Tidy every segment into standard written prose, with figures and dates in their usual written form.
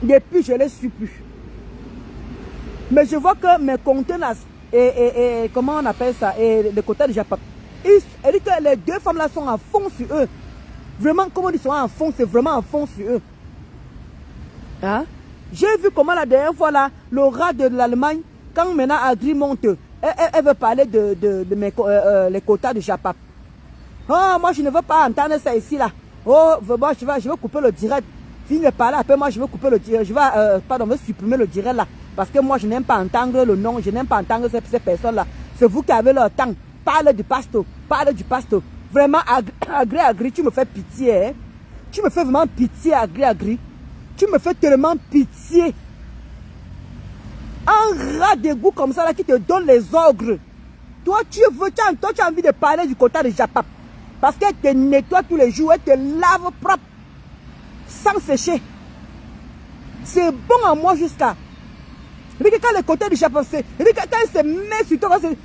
Depuis, je ne les suis plus. Mais je vois que mes contenants, et comment on appelle ça, et le quota de Japap, elle dit que les deux femmes là sont en fond sur eux. Vraiment, comment ils sont en fond, c'est vraiment en fond sur eux. Hein? J'ai vu comment la dernière fois là, le rat de l'Allemagne, quand maintenant Agri monte, elle veut parler de les quotas de Japap. Oh, moi je ne veux pas entendre ça ici là. Oh, moi je vais couper le direct. Fini de parler, après moi je vais couper le direct. Je vais supprimer le direct là. Parce que moi je n'aime pas entendre le nom, je n'aime pas entendre ces personnes là. C'est vous qui avez leur temps. Parle du pasto, parle du pasto. Vraiment, Agri, tu me fais pitié. Hein? Tu me fais vraiment pitié, Agri. Tu me fais tellement pitié. Un rat d'égout comme ça là qui te donne les ogres. Toi, tu as envie de parler du quota de Japap. Parce qu'elle te nettoie tous les jours, elle te lave propre. Sans sécher. C'est bon à moi jusqu'à. Regarde quand le quota de Japap, c'est. Regarde quand elle se met sur toi, c'est.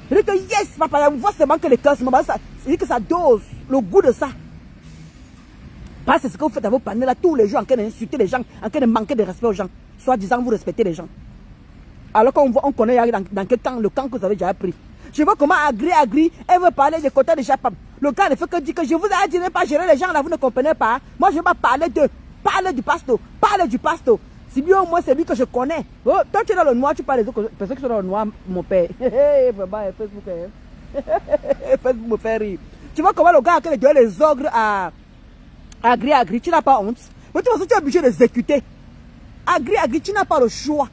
Regarde que yes, papa, vous voyez seulement que le cœur, c'est que ça dose le goût de ça. Parce que c'est ce que vous faites à vos panels là, tous les jours en train d'insulter les gens, en train de manquer de respect aux gens. Soit disant vous respectez les gens. Alors qu'on connaît dans quel camp, le camp que vous avez déjà pris. Je vois comment Agri, elle veut parler des quotas de Japap. Le gars ne fait que dire que je vous ai dit de ne pas gérer les gens là, vous ne comprenez pas. Moi je vais pas parler du pasto, parler du pasto. Si bien au moins c'est lui que je connais. Oh, toi tu es dans le noir, tu parles des autres personnes qui sont dans le noir, mon père. Vraiment, Facebook, Facebook me fait rire. Tu vois comment le gars a donné les ogres à Agri, tu n'as pas honte. Mais de toute façon, tu es obligé d'exécuter. Agri, tu n'as pas le choix.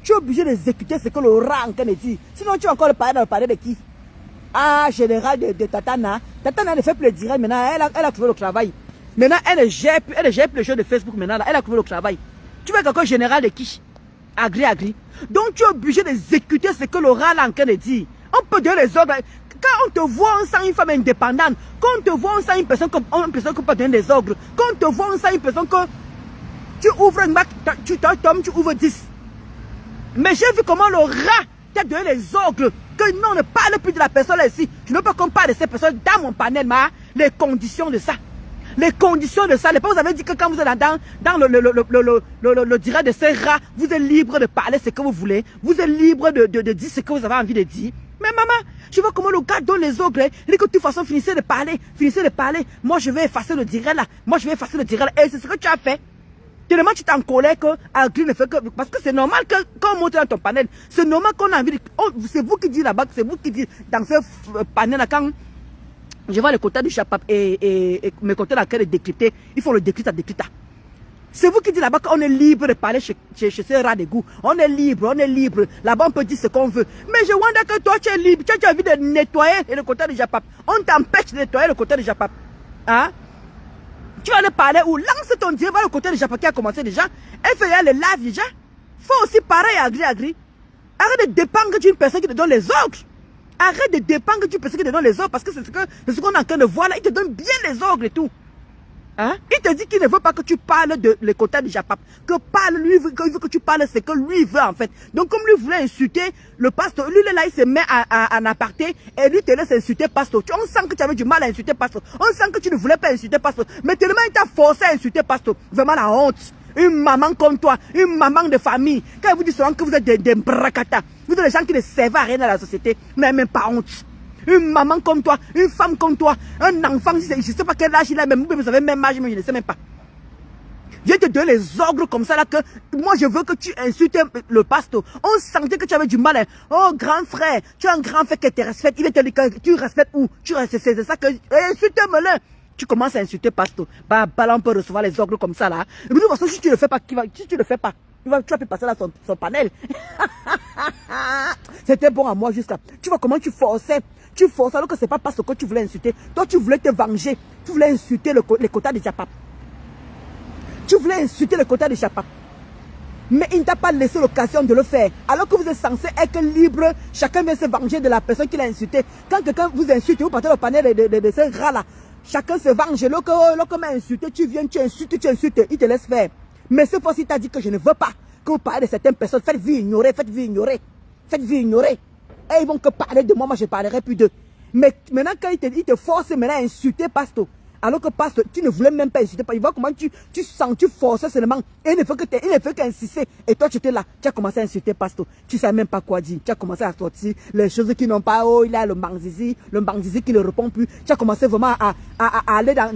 Tu es obligé d'exécuter ce que le rat en train de dire. Sinon, tu vas encore parler de qui? Ah, général de Tatana. Tatana ne fait plus le direct maintenant. Elle a trouvé le travail. Maintenant, elle ne gère plus le jeu de Facebook maintenant. Elle a trouvé le travail. Tu veux encore général de qui? Agri. Donc, tu es obligé d'exécuter ce que le rat est en train de dire. On peut donner les ordres. Quand on te voit, on sent une femme indépendante. Quand on te voit, on sent une personne qui peut donner des ordres. Quand on te voit, on sent une personne que tu ouvres une marque, tu ouvres 10. Mais j'ai vu comment le rat t'a donné les ordres. Que non, ne parle plus de la personne là ici. Je ne veux pas qu'on parle de ces personnes dans mon panel, mais les conditions de ça. Les conditions de ça. Vous avez dit que quand vous êtes dans le direct de ces rats, vous êtes libre de parler ce que vous voulez. Vous êtes libre de dire ce que vous avez envie de dire. Mais maman, je vois comment le gars donne les ogres. Il dit que de toute façon, finissez de parler. Moi, je vais effacer le direct là. Et c'est ce que tu as fait. Tellement tu t'es en colère que Agri ne fait que. Parce que c'est normal que quand on monte dans ton panel, c'est normal qu'on a envie de. C'est vous qui dites là-bas, c'est vous qui dites dans ce panel là, quand je vois les quotas du Japap et mes quotas là, qu'elle décrypter, ils font le décrypta. C'est vous qui dites là-bas qu'on est libre de parler chez ces rats d'égout. On est libre. Là-bas, on peut dire ce qu'on veut. Mais je vois que toi, tu es libre. Tu as envie de nettoyer le quota de Japap. On t'empêche de nettoyer le quota de Japap. Hein? Tu vas aller parler ou lance ton dieu, va le côté de Japap qui a commencé déjà. Elle fait le live déjà. Faut aussi pareil Agri. Arrête de dépendre d'une personne qui te donne les ordres. Arrête de dépendre d'une personne qui te donne les ordres parce que c'est ce qu'on est en train de voir là. Il te donne bien les ordres et tout. Hein? Il te dit qu'il ne veut pas que tu parles de les quotas de Japap. Lui, il veut que tu parles ce que lui veut en fait. Donc comme lui voulait insulter le pasteur, lui là il se met en aparté et lui te laisse insulter pasteur. On sent que tu avais du mal à insulter pasteur. On sent que tu ne voulais pas insulter pasteur. Mais tellement il t'a forcé à insulter pasteur. Vraiment la honte. Une maman comme toi, une maman de famille. Quand elle vous dit souvent que vous êtes des bracata, vous êtes des gens qui ne servent à rien dans la société, vous n'avez même pas honte. Une maman comme toi, une femme comme toi, un enfant, je ne sais pas quel âge il a, même vous avez même âge, mais je ne sais même pas. Viens te donner les ordres comme ça là que moi je veux que tu insultes le pasteur. On sentait que tu avais du mal. Hein. Oh grand frère, tu as un grand frère qui te respecte. Il va te dire que tu respectes où? C'est ça que insulte-le. Tu commences à insulter pasteur. Bah là on peut recevoir les ordres comme ça là. Et de toute façon si tu le fais pas, si tu le fais pas, tu vas plus passer là son panel. C'était bon à moi jusqu'à. Tu vois comment tu forçais. Tu forces alors que ce n'est pas parce que tu voulais insulter. Toi, tu voulais te venger. Tu voulais insulter les quotas de Japap. Tu voulais insulter les quotas de Japap. Mais il ne t'a pas laissé l'occasion de le faire. Alors que vous êtes censé être libre, chacun vient se venger de la personne qui l'a insulté. Quand quelqu'un vous insulte, vous partez au panel de ces rats-là. Chacun se venge. Lorsqu'on m'a insulté, tu viens, tu insultes, il te laisse faire. Mais cette fois-ci, il t'a dit que je ne veux pas que vous parlez de certaines personnes. Faites-vous ignorer. Et ils vont que parler de moi, moi je ne parlerai plus d'eux. Mais maintenant, quand ils te forcent maintenant à insulter pasteur, Alors que pasteur, tu ne voulais même pas insulter. Il voit comment tu forçais seulement. Et il ne fait qu'insister. Et toi, tu étais là. Tu as commencé à insulter pasteur. Tu ne savais même pas quoi dire. Tu as commencé à sortir les choses qui n'ont pas. Oh, il a le Mbanzizi qui ne répond plus. Tu as commencé vraiment à aller dans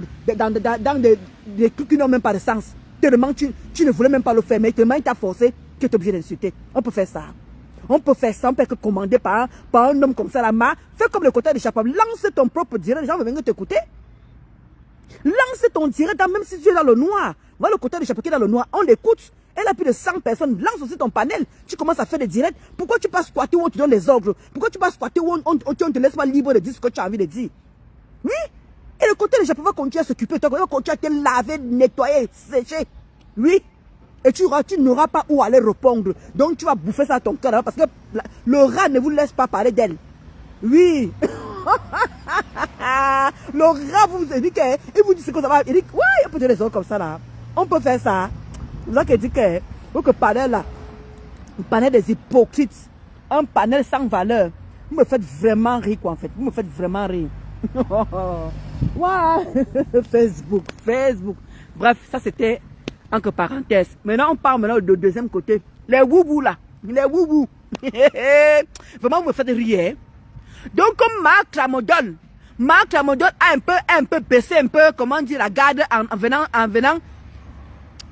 des trucs qui n'ont même pas de sens. Tellement tu ne voulais même pas le faire. Mais tellement il t'a forcé que tu es obligé d'insulter. On peut faire ça. On peut faire ça, on peut être commandé par un homme comme ça. Fais comme le côté de Chapap. Lance ton propre direct. Les gens vont venir t'écouter. Lance ton direct, même si tu es dans le noir. Voilà le côté de Chapap qui est dans le noir. On l'écoute. Elle a plus de 100 personnes. Lance aussi ton panel. Tu commences à faire des directs. Pourquoi tu passes squatter où on te donne les ordres? Pourquoi tu passes squatter où on te laisse pas libre de dire ce que tu as envie de dire? Oui. Et le côté de Chapap va continuer à s'occuper de toi. Il va continuer à te laver, nettoyer, sécher. Oui. Et tu n'auras pas où aller répondre. Donc tu vas bouffer ça à ton cœur. Parce que le rat ne vous laisse pas parler d'elle. Oui. Le rat vous dit que... Il vous dit ce que ça va... Il dit, ouais, on peut dire les autres comme ça là. On peut faire ça. Vous avez dit que... Vous que panel là... Un panel des hypocrites. Un panel sans valeur. Vous me faites vraiment rire quoi en fait. Vous me faites vraiment rire. Ouais. Facebook. Bref, ça c'était... Entre parenthèses. Maintenant, on parle maintenant du deuxième côté. Les woubou là. Les woubou. Vraiment, vous me faites rire. Donc, comme Marc Lamodol a un peu baissé un peu, comment dire, la garde en venant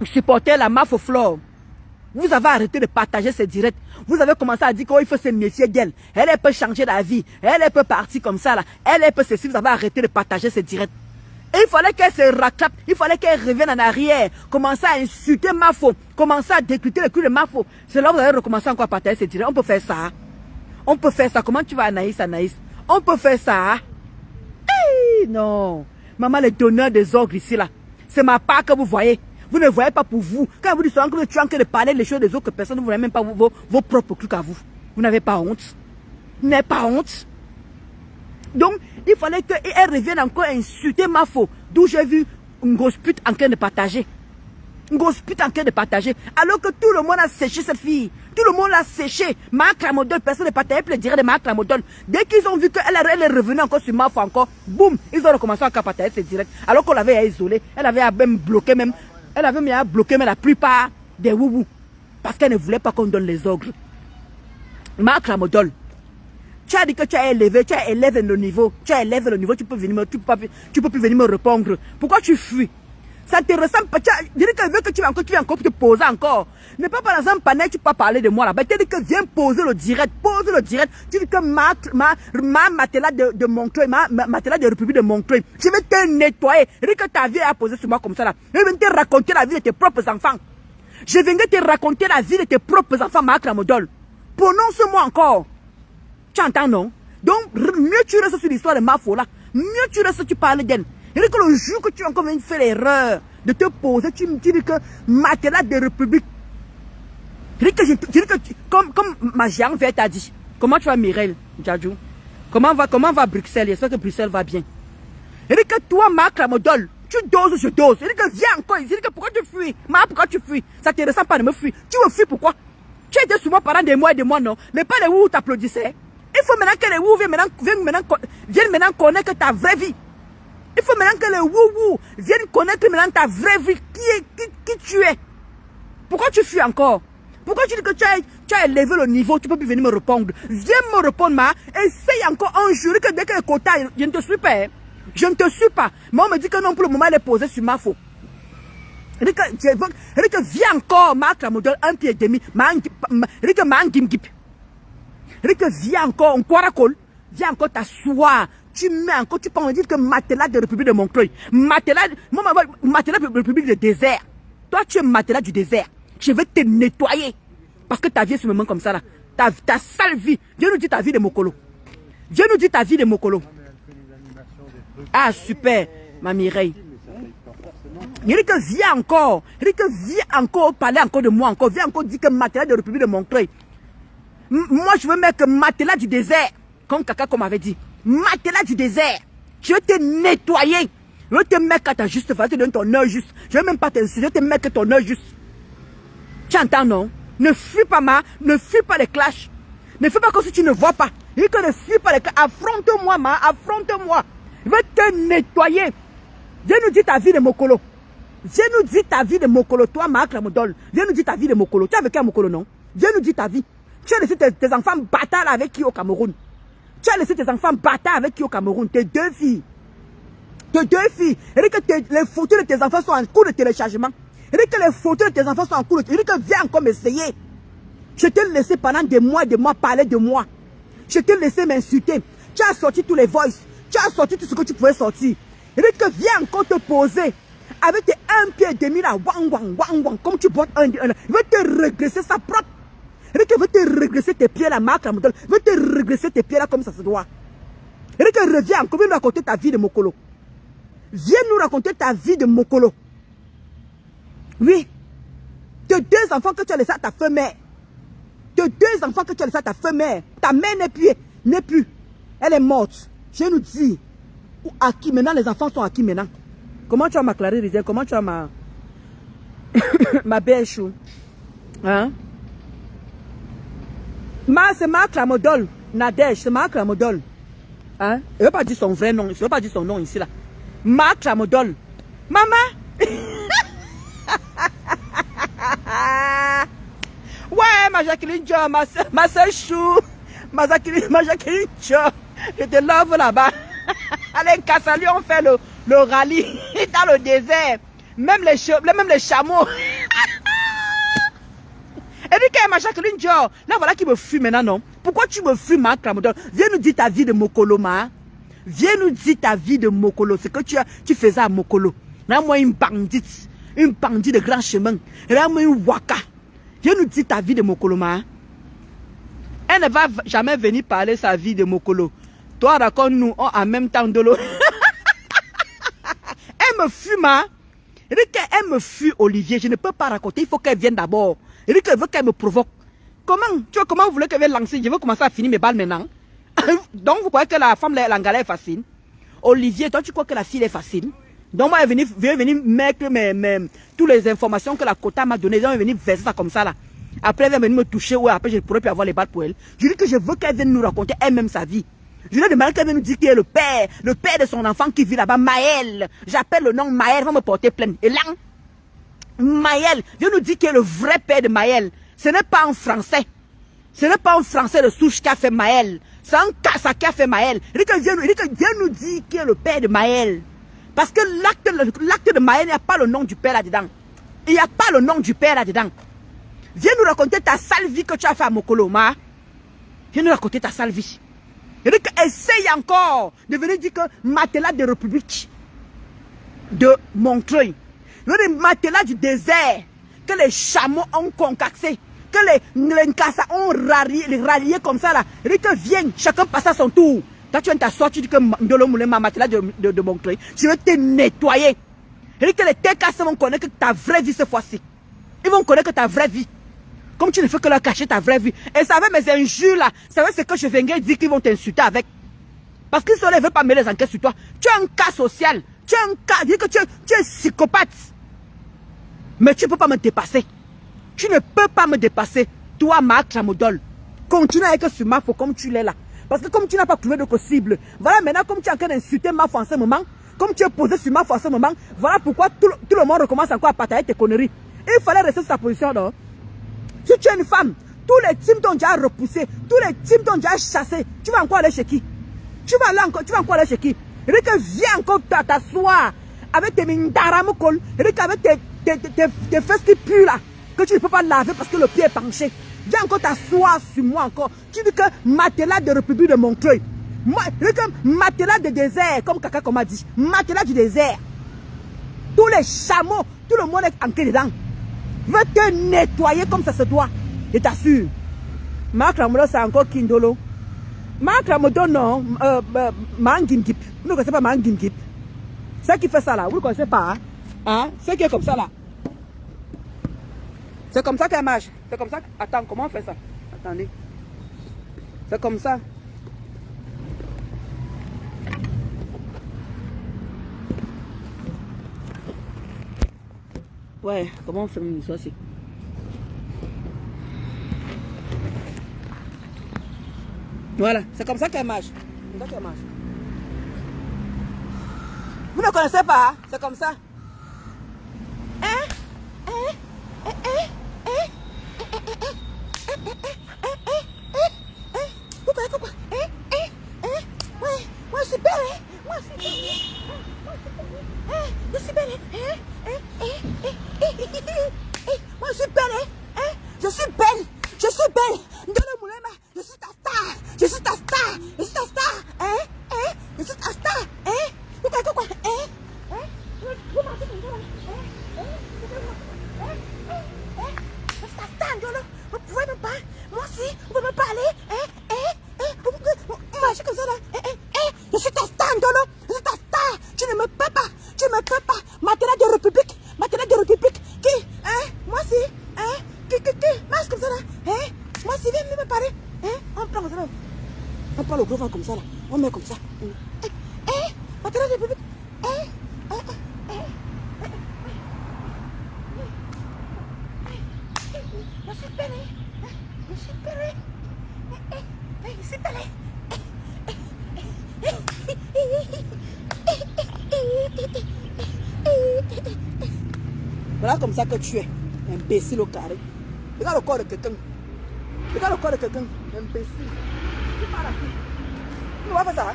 supporter la mafia Flore. Vous avez arrêté de partager ces directs. Vous avez commencé à dire qu'il faut se méfier d'elle. Elle peut changer la vie. Elle peut partir comme ça là. Elle peut ceci. Vous avez arrêté de partager ces directs. Et il fallait qu'elle se rattrape, il fallait qu'elle revienne en arrière, commencer à insulter Mafo, commencer à décrypter le cul de Mafo. C'est là que vous allez recommencer encore à partager ces directs. On peut faire ça. On peut faire ça. Comment tu vas, Anaïs? On peut faire ça. Hey, non. Maman, les donneurs des ogres ici, là. C'est ma part que vous voyez. Vous ne voyez pas pour vous. Quand vous dites que tu es en train de parler les choses des autres personnes, vous ne voyez même pas vos propres trucs à vous. Vous n'avez pas honte. Vous n'avez pas honte. Donc, il fallait qu'elle revienne encore insulter Mafo. D'où j'ai vu une grosse pute en train de partager. Une grosse pute en train de partager. Alors que tout le monde a séché cette fille. Tout le monde l'a séché. Marc Lamodol, personne ne partageait plus le direct de Marc Lamodol. Dès qu'ils ont vu qu'elle est revenue encore sur Mafo encore, boum, ils ont recommencé à partager ses directs. Alors qu'on l'avait isolée. Elle avait même bloqué même. Elle avait mis à bloquer même la plupart des woubou. Parce qu'elle ne voulait pas qu'on donne les ogres. Marc Lamodol. Tu as dit que tu as élevé le niveau. Tu as élevé le niveau, tu peux plus venir me répondre. Pourquoi tu fuis? Ça te ressemble pas. Tu dis que tu vas encore te poser encore. Ne pas par exemple panel, tu peux pas parler de moi là-bas. Tu dis que viens poser le direct. Pose le direct. Tu dis que ma matelas de Montreuil, ma matelas de République de Montreuil. Je vais te nettoyer. Tu dis que ta vie a posé sur moi comme ça là. Je vais te raconter la vie de tes propres enfants. Je viens te raconter la vie de tes propres enfants, Marc Lamodol. Prononce-moi encore. Tu entends, non? Donc, mieux tu restes sur l'histoire de Mafo là, mieux tu restes, tu parles d'elle. Et que le jour que tu as encore fait l'erreur de te poser, tu me dis que matelas de République. Comme ma géante verte t'a dit, comment tu vas Mireille, Djadjou? Comment va Bruxelles? J'espère que Bruxelles va bien. Et que toi, Marc Lamodol, tu doses, je dose. Et que viens encore, il dit que pourquoi tu fuis? Pourquoi tu fuis? Ça te ressemble pas de me fuir. Tu me fuis pourquoi? Tu étais sur moi pendant des mois et des mois, non? Mais pas les où t'applaudissais. Il faut maintenant que les wou viennent maintenant connaître ta vraie vie. Il faut maintenant que les wou viennent connaître maintenant ta vraie vie. Qui tu es. Pourquoi tu fuis encore? Pourquoi tu dis que tu as élevé le niveau, tu peux plus venir me répondre? Viens me répondre, essaye encore un jour que dès que le quota, je ne te suis pas. Je ne te suis pas. Mais on me dit que non, pour le moment, elle est posée sur ma faute. Elle dit que viens encore, Marc Lamodol, un pied et demi. Elle dit que viens encore, on croira qu'on viens encore t'asseoir. Tu mets encore, tu peux en dire que matelas de République de Montreuil. Matelas de République de désert. Toi, tu es matelas du désert. Je vais te nettoyer. Parce que ta vie est ce moment comme ça là. Ta sale vie. Viens nous dire ta vie de Mokolo. Viens nous dire ta vie de Mokolo. Ah, super, ma Mireille. Il dit que viens encore. Il dit que viens encore parler encore de moi encore. Viens encore dire que matelas de République de Montreuil. Moi, je veux mettre matelas du désert. Comme Kaka, comme avait dit. Matelas du désert. Je vais te nettoyer. Je vais te mettre à ta juste face. Je te donne ton heure juste. Je vais même pas te... Je vais te mettre ton heure juste. Tu entends, non? Ne fuis pas, ne fuis pas les clashs. Ne fais pas comme si tu ne vois pas. Il dit que ne fuis pas les clashs. Affronte-moi, affronte-moi. Je vais te nettoyer. Viens nous dire ta vie de Mokolo. Viens nous dire ta vie de Mokolo. Toi, Marc Ramodol. Viens nous dire ta vie de Mokolo. Tu as vécu à Mokolo, non? Viens nous dire ta vie. Tu as laissé tes enfants bâtards avec qui au Cameroun? Tu as laissé tes enfants bâtards avec qui au Cameroun? Tes deux filles. Tes deux filles. Et que les photos de tes enfants sont en cours de téléchargement. Et que les photos de tes enfants sont en cours de téléchargement. Et que viens encore m'essayer. Je t'ai laissé pendant des mois parler de moi. Je t'ai laissé m'insulter. Tu as sorti tous les voices. Tu as sorti tout ce que tu pouvais sortir. Et que viens encore te poser. Avec tes 1 pied et demi là. Wang, wang, wang, wang. Comme tu portes un. Il veut te régresser ça propre. Et que veut te régresser tes pieds là, Marc Ramodol. Veut te régresser tes pieds là comme ça se doit. Et que reviens encore. Viens nous raconter ta vie de Mokolo. Viens nous raconter ta vie de Mokolo. Oui. Tes deux enfants que tu as laissés à ta femelle. Tes deux enfants que tu as laissés à ta femelle. Ta mère n'est plus. Elle est morte. Je nous dis. À qui maintenant les enfants sont à qui maintenant? Comment tu as ma Clary? Comment tu as ma ma belle chou? Hein? C'est Marc Ramodol. Nadège, c'est Marc Ramodol. Hein? Je ne veux pas dire son vrai nom. Je ne veux pas dire son nom ici là. Marc Ramodol. Maman! Ouais, ma Jacqueline Joe, ma soeur chou. Ma Jacqueline Joe. Je te love là-bas. Allez, Kassali, on fait le rallye dans le désert. Même les chameaux. Et dit que ma Jacqueline Joe, là voilà qui me fuit maintenant, non? Pourquoi tu me fuis, Marc Ramodol? Viens nous dire ta vie de Mokolo, ma. Viens nous dire ta vie de Mokolo. Ce que tu faisais à Mokolo. Là, moi, une bandite de grand chemin. Et là, moi, une waka. Viens nous dire ta vie de Mokolo, ma. Elle ne va jamais venir parler sa vie de Mokolo. Toi, raconte-nous en même temps de l'eau. Elle me fuit, ma. Elle dit qu'elle me fuit, Olivier. Je ne peux pas raconter. Il faut qu'elle vienne d'abord. Elle dit qu'elle veut qu'elle me provoque. Comment vous voulez qu'elle vienne lancer? Je veux commencer à finir mes balles maintenant. Donc, vous croyez que la femme, l'angala est facile? Olivier, toi, tu crois que la fille est facile? Donc, moi, elle vient venir mettre toutes les informations que la quota m'a données. Elle vient venir verser ça comme ça, là. Après, elle vient venir me toucher. Ouais, après, je ne pourrais plus avoir les balles pour elle. Je dis que je veux qu'elle vienne nous raconter elle-même sa vie. Je lui ai demandé qu'elle vienne nous dire qui est le père de son enfant qui vit là-bas, Maël. J'appelle le nom Maël, va me porter plainte. Et là, Maël, viens nous dire qui est le vrai père de Maël. Ce n'est pas en français. Ce n'est pas un français de souche qui a fait Maël. C'est un Kassa qui a fait Maël. Il dit que viens nous dire qui est le père de Maël. Parce que l'acte de Maël, il n'y a pas le nom du père là-dedans. Il n'y a pas le nom du père là-dedans. Viens nous raconter ta sale vie que tu as fait à Mokolo, ma. Viens nous raconter ta sale vie. Il dit qu'essaye encore de venir dire que matelas de République de Montreuil. Il dit matelas du désert que les chameaux ont concocté. Que les Nkassa ont rallié comme ça là. Il dit que viens, chacun passe à son tour. Quand tu viens t'asseoir, tu dis que Ndolo Moulé ma matelas de Montreuil. Je vais te nettoyer. Il dit que les TKC vont connaître ta vraie vie cette fois-ci. Ils vont connaître ta vraie vie. Comme tu ne fais que leur cacher ta vraie vie. Et ça va mes injures là. Ça va ce que je viens dire qu'ils vont t'insulter avec. Parce qu'ils ne veulent pas mêler les enquêtes sur toi. Tu as un cas social. Tu as un cas. Dis que tu es psychopathe. Mais tu ne peux pas me dépasser. Tu ne peux pas me dépasser. Toi, Marc Ramodol. Continue avec ce Mafo comme tu l'es là. Parce que comme tu n'as pas trouvé de cible. Voilà maintenant comme tu es en train d'insulter Mafo en ce moment. Comme tu es posé sur Mafo en ce moment. Voilà pourquoi tout le monde recommence encore à partager tes conneries. Il fallait rester sur sa position, non? Si tu es une femme, tous les teams t'ont déjà repoussé, tous les teams t'ont déjà chassé. Tu vas encore aller chez qui? Tu vas encore aller chez qui? Il dit que viens encore t'asseoir avec tes mindaramokol. Il dit qu'avec tes fesses qui puent là, que tu ne peux pas laver parce que le pied est penché. Viens encore t'asseoir sur moi encore. Tu dis que matelas de République de Montreuil. Il dit que matelas de désert, comme Kaka comme a dit. Matelas du désert. Tous les chameaux, tout le monde est ancré dedans. Veut te nettoyer comme ça se doit. Je t'assure. Marc Ramodol, c'est encore Kindolo. Marc Ramodol, non. Mangimgip. Vous ne connaissez pas Mangimgip. C'est qui fait ça là. Vous ne connaissez pas. Hein? C'est qui est comme ça là. C'est comme ça qu'elle marche. C'est comme ça. Attends, comment on fait ça? Attendez. C'est comme ça. Ouais, comment on fait une histoire aussi? Voilà, c'est comme ça qu'elle marche. C'est comme ça qu'elle marche. Vous ne connaissez pas, c'est comme ça. Pourquoi? Moi, je suis belle, hein? Moi, je suis belle. Je suis belle, Moi, je suis belle, Je suis belle. Je suis belle. Je suis ta star. Je suis ta star. Je suis ta star. Je suis ta star. Pourquoi? Vous marchez comme ça, je suis ta star, Ndolo. Vous pouvez me parler. Moi aussi, vous pouvez me parler. Vous marchez comme ça, là. Je suis ta star, Ndolo. Je suis ta star. Tu ne me peux pas. Tu ne me peux pas. Matela de République. Qui? Moi aussi. Qui? Marche comme ça, là. Moi aussi, viens me parler. On prend comme ça, là. On prend le gros vent comme ça, là. On met comme ça. Matela de République. Je suis belle. Je suis belle. Je suis belle. Voilà comme ça que tu es, imbécile au carré. Regarde le corps de quelqu'un. Imbécile. Tu parles à qui? Tu vas faire ça?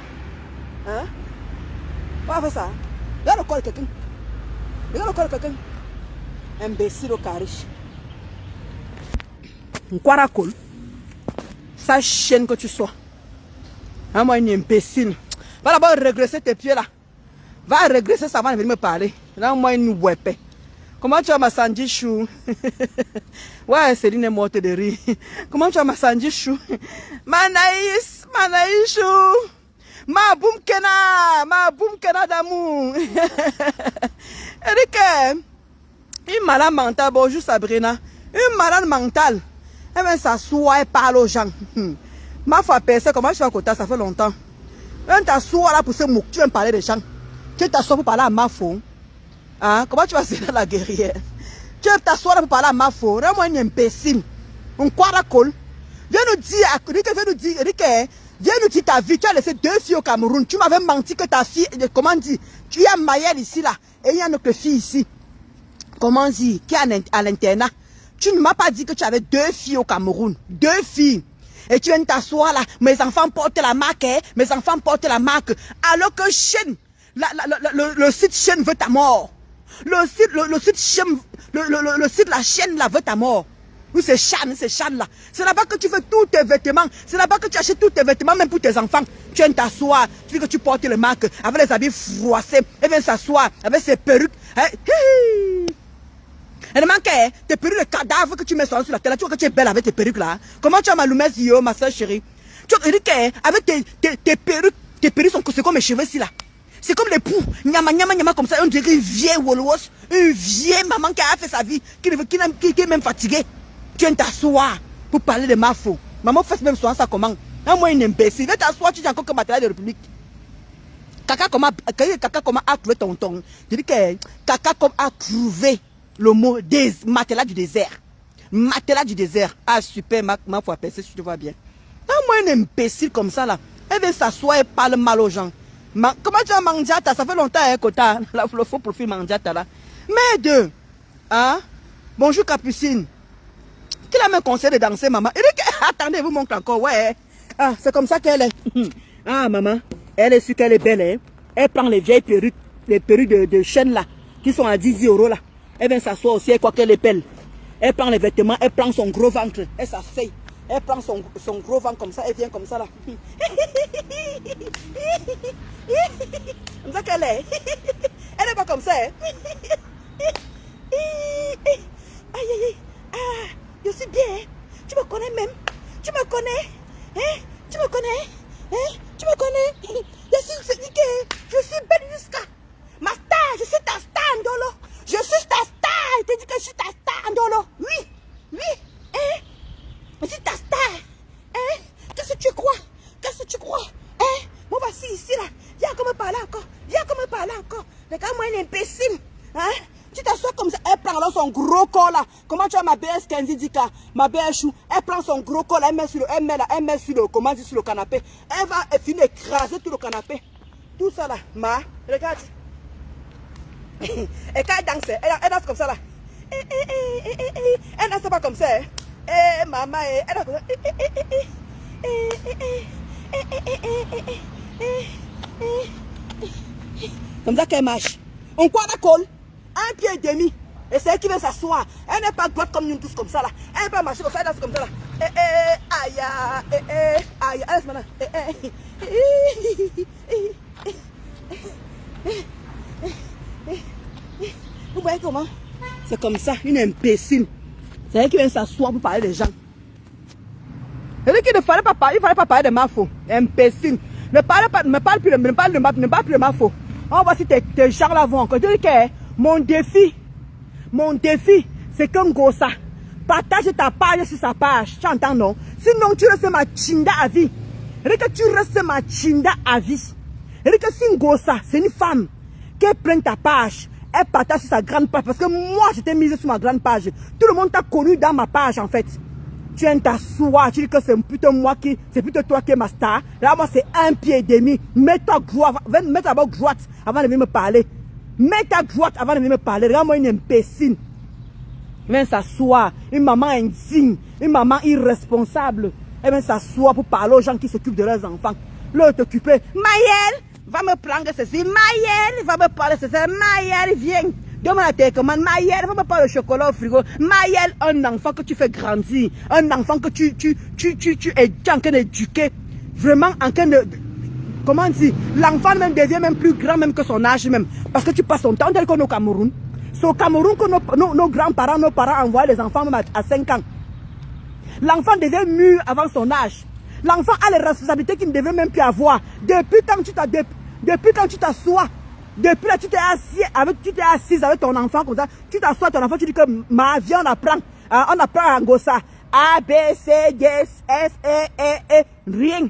Tu vas faire ça? Regarde le corps de quelqu'un. Imbécile au carré. Nkwara Kol. Ça chaîne que tu sois. Moi, une imbécile. Va d'abord regresser tes pieds là. Va regresser ça avant de venir me parler. Là, moi, une wepé. Comment tu as ma Sanji Chou? Ouais, Céline est morte de rire. Comment tu as ma Sanji Chou? Manaïs Chou. Ma boum kena d'amour. Eric, une malade mentale, bonjour Sabrina. Une malade mentale. Elle vient s'asseoir et parle aux gens. Ma foi percée, comment je suis à côté, ça fait longtemps. Elle t'assoit là pour se moquer, tu viens parler des gens. Tu t'assois pour parler à ma foi. Comment tu vas serrer la guerrière? Tu t'assois là pour parler à ma foi. Vraiment un imbécile. On croit à col. Viens nous dire ta vie. Tu as laissé 2 filles au Cameroun. Tu m'avais menti que ta fille, comment dire, tu as Mayel ici là. Et il y a notre fille ici. Comment dire, qui est à l'internat. Tu ne m'as pas dit que tu avais 2 filles au Cameroun. 2 filles. Et tu viens t'asseoir là. Mes enfants portent la marque. Mes enfants portent la marque. Alors que Chaîne, le site Chaîne veut ta mort. Le site La Chaîne là veut ta mort. Oui, c'est Chan là. C'est là-bas que tu fais tous tes vêtements. C'est là-bas que tu achètes tous tes vêtements, même pour tes enfants. Tu viens t'asseoir. Tu dis que tu portes le marque avec les habits froissés. Elle vient s'asseoir avec ses perruques. Elle manque tes perruques de cadavres que tu mets sur la tête. Tu vois que tu es belle avec tes perruques là. Comment tu as ma loumesse, yo, ma soeur chérie? Tu vois que avec tes perruques c'est comme mes cheveux ici là. C'est comme les poux. Nyama comme ça. On dirait une vieille Wolwos. Une vieille maman qui a fait sa vie. Qui est même fatiguée. Tu viens t'asseoir pour parler de ma faute. Maman fait même soin ça comment? Moi une imbécile. Viens t'asseoir, tu dis encore que matériel de République. Kaka comment a trouvé ton. Je dis que Kaka comme a trouvé le mot matelas du désert. Matelas du désert. Ah super, ma foi percée, si tu te vois bien. Moi une imbécile comme ça là. Elle vient s'asseoir et parle mal aux gens. Comment tu as Mandiata? Ça fait longtemps hein, Kota. Le faux profil Mandiata là. Mais deux. Bonjour Capucine. Qui l'a même conseillé de danser, maman? Attendez, vous montre encore. Ouais. C'est comme ça qu'elle est. Maman. Elle est sûre qu'elle est belle. Hein? Elle prend les vieilles perruques. Les perruques de chaîne là. Qui sont à 10 € là. Elle vient s'asseoir aussi. Elle croit qu'elle est belle. Elle prend les vêtements. Elle prend son gros ventre. Elle s'assied. Elle prend son gros ventre comme ça. Elle vient comme ça là. Comme ça qu'elle est. Elle n'est pas comme ça. Hein? Je suis bien. Hein? Tu me connais même. Tu me connais. Hein? Tu me connais. Hein? Tu me connais. Je suis belle jusqu'à ma star. Je suis ta star, Ndolo. Je suis ta star. Je te dis que je suis ta star, Ndolo. Oui. Hein? Je suis ta star. Hein? Qu'est-ce que tu crois? Hein? Moi, voici ici, là. Viens comme me parler encore. Regarde, moi, un imbécile. Hein? Tu t'assois comme ça. Elle prend alors son gros corps, là. Comment tu as ma BS Kenzi Dika? Ma BS Chou. Elle prend son gros corps, là. Elle met sur le canapé. Elle va finir écraser tout le canapé. Tout ça, là. Regarde. Et quand elle danse, elle danse comme ça là. Elle danse pas comme ça. Maman, elle danse comme ça. Comme ça qu'elle marche. On croit la colle. Un pied et demi. Et c'est elle qui veut s'asseoir. Elle n'est pas droite comme nous tous comme ça là. Elle peut marcher comme ça, elle danse comme ça là. Aïe, aïe, aïe, maintenant. Vous voyez comment? C'est comme ça, une imbécile. C'est elle qui vient s'asseoir pour parler des gens. Elle dit qu'il ne fallait pas parler, de ma faute. Imbécile. Ne parle plus de ma faute. On va voir si tes gens là vont encore. Je dis que mon défi, c'est qu'un gossa partage ta page sur sa page. Tu entends, non? Sinon, tu restes ma chinda à vie. Et que tu restes ma chinda à vie. Et que si un gossa, c'est une femme, qu'elle prenne ta page, elle partage sur sa grande page. Parce que moi, j'étais mise sur ma grande page. Tout le monde t'a connu dans ma page, en fait. Tu viens t'asseoir, tu dis que c'est plutôt moi qui, c'est plutôt toi qui es ma star. Là, moi, c'est un pied et demi. Mets-toi droite, mets d'abord droite avant de venir me parler. Mets ta droite avant de venir me parler. Regarde-moi une imbécile. Viens s'asseoir. Une maman indigne, une maman irresponsable. Elle vient s'asseoir pour parler aux gens qui s'occupent de leurs enfants. L'autre t'occuper. Maëlle, va me prendre ceci. Maëlle, va me parler ceci. Maëlle, viens. Demande à tes commandes. Maëlle, va me parler au chocolat au frigo. Maëlle, un enfant que tu fais grandir. Un enfant que tu es en train d'éduquer. Vraiment en train de... Comment dire? L'enfant même devient même plus grand même que son âge même. Parce que tu passes ton temps tel qu'on est au Cameroun. C'est au Cameroun que nos grands-parents, nos parents envoient les enfants même à 5 ans. L'enfant devient mûr avant son âge. L'enfant a les responsabilités qu'il ne devait même plus avoir. Depuis quand tu t'assois, depuis là tu t'es assise avec ton enfant comme ça, tu t'assois ton enfant, tu dis que ma vie on apprend en gossa. A, B, C, D, S, E, rien.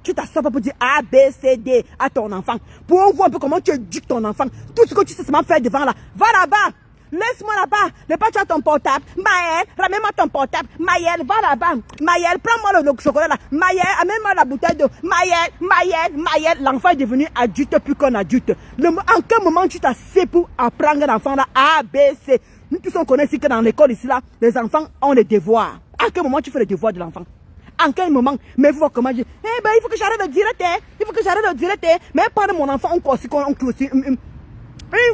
Tu t'assois pas pour dire A, B, C, D à ton enfant. Pour voir un peu comment tu éduques ton enfant. Tout ce que tu sais seulement faire devant là. Va là-bas. Laisse-moi là-bas. Ne pas tu as ton portable. Maëlle, ramène-moi ton portable. Maëlle, va là-bas. Maëlle, prends-moi le chocolat là. Maëlle, amène-moi la bouteille d'eau. Maëlle. L'enfant est devenu adulte plus qu'un adulte. En quel moment tu t'assieds pour apprendre l'enfant là A, B, C. Nous tous on connaît ici que dans l'école ici là, les enfants ont des devoirs. À quel moment tu fais les devoirs de l'enfant? En quel moment? Mais vous voyez comment je... Eh ben, il faut que j'arrête de dire il faut que j'arrête de dire mais pas de mon enfant, on aussi une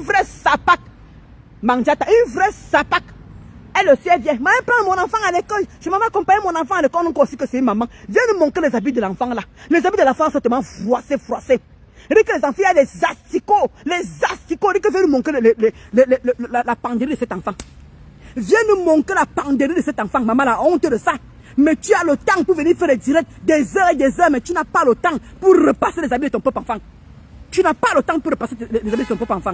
vraie sapac. Manjata, une vraie sapac. Elle aussi, elle vient. Maman, prends mon enfant à l'école. Je m'en vais accompagner mon enfant à l'école, on aussi que c'est une maman. Viens nous montrer les habits de l'enfant là. Les habits de l'enfant sont tellement froissés. Il dit que les enfants, il y a des asticots. Il dit que viens nous montrer la penderie de cet enfant. Viens nous montrer la penderie de cet enfant. Maman, la honte de ça. Mais tu as le temps pour venir faire des directs des heures et des heures, mais tu n'as pas le temps pour repasser les habits de ton propre enfant. Tu n'as pas le temps pour repasser les habits de ton propre enfant.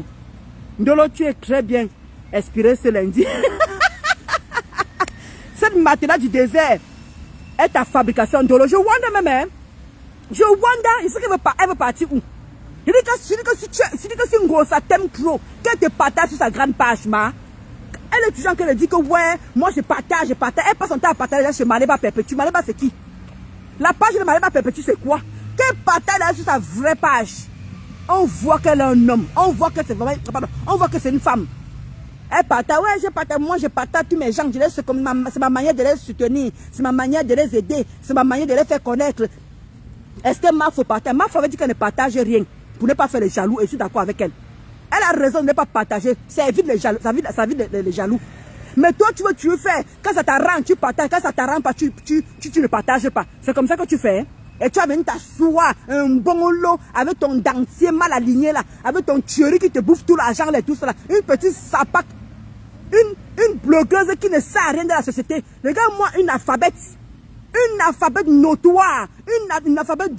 Ndolo, tu es très bien inspiré ce lundi. Cette matelas du désert est ta fabrication. Ndolo, je wonder même, hein. Je wonder, il sait qu'elle veut partir où? Il dit que si une grosse t'aime trop, qu'elle te partage sur sa grande page, ma. Elle est toujours en train de dire que ouais, moi je partage. Elle passe son temps à partager chez Maléba Perpétue. Maléba c'est qui? La page de Maléba Perpétue c'est quoi? Qu'elle partage sur sa vraie page. On voit qu'elle est un homme. On voit que c'est vraiment... Pardon, on voit que c'est une femme. Elle partage. Ouais, moi je partage tous mes gens. C'est ma manière de les soutenir. C'est ma manière de les aider. C'est ma manière de les faire connaître. Est-ce que Maf partage? Maf avait dit qu'elle ne partage rien. Pour ne pas faire les jaloux. Et je suis d'accord avec elle. Elle a raison de ne pas partager. Ça évite les jaloux. Ça évite les jaloux. Mais toi, tu veux faire. Quand ça t'arrange, tu partages. Quand ça t'arrange pas, tu ne partages pas. C'est comme ça que tu fais. Hein? Et tu vas venir t'asseoir un bon lot avec ton dentier mal aligné là. Avec ton tuerie qui te bouffe tout l'argent et tout ça là. Une petite sapac. Une blogueuse qui ne sait rien de la société. Regarde-moi une alphabète. Une alphabète notoire. Une alphabète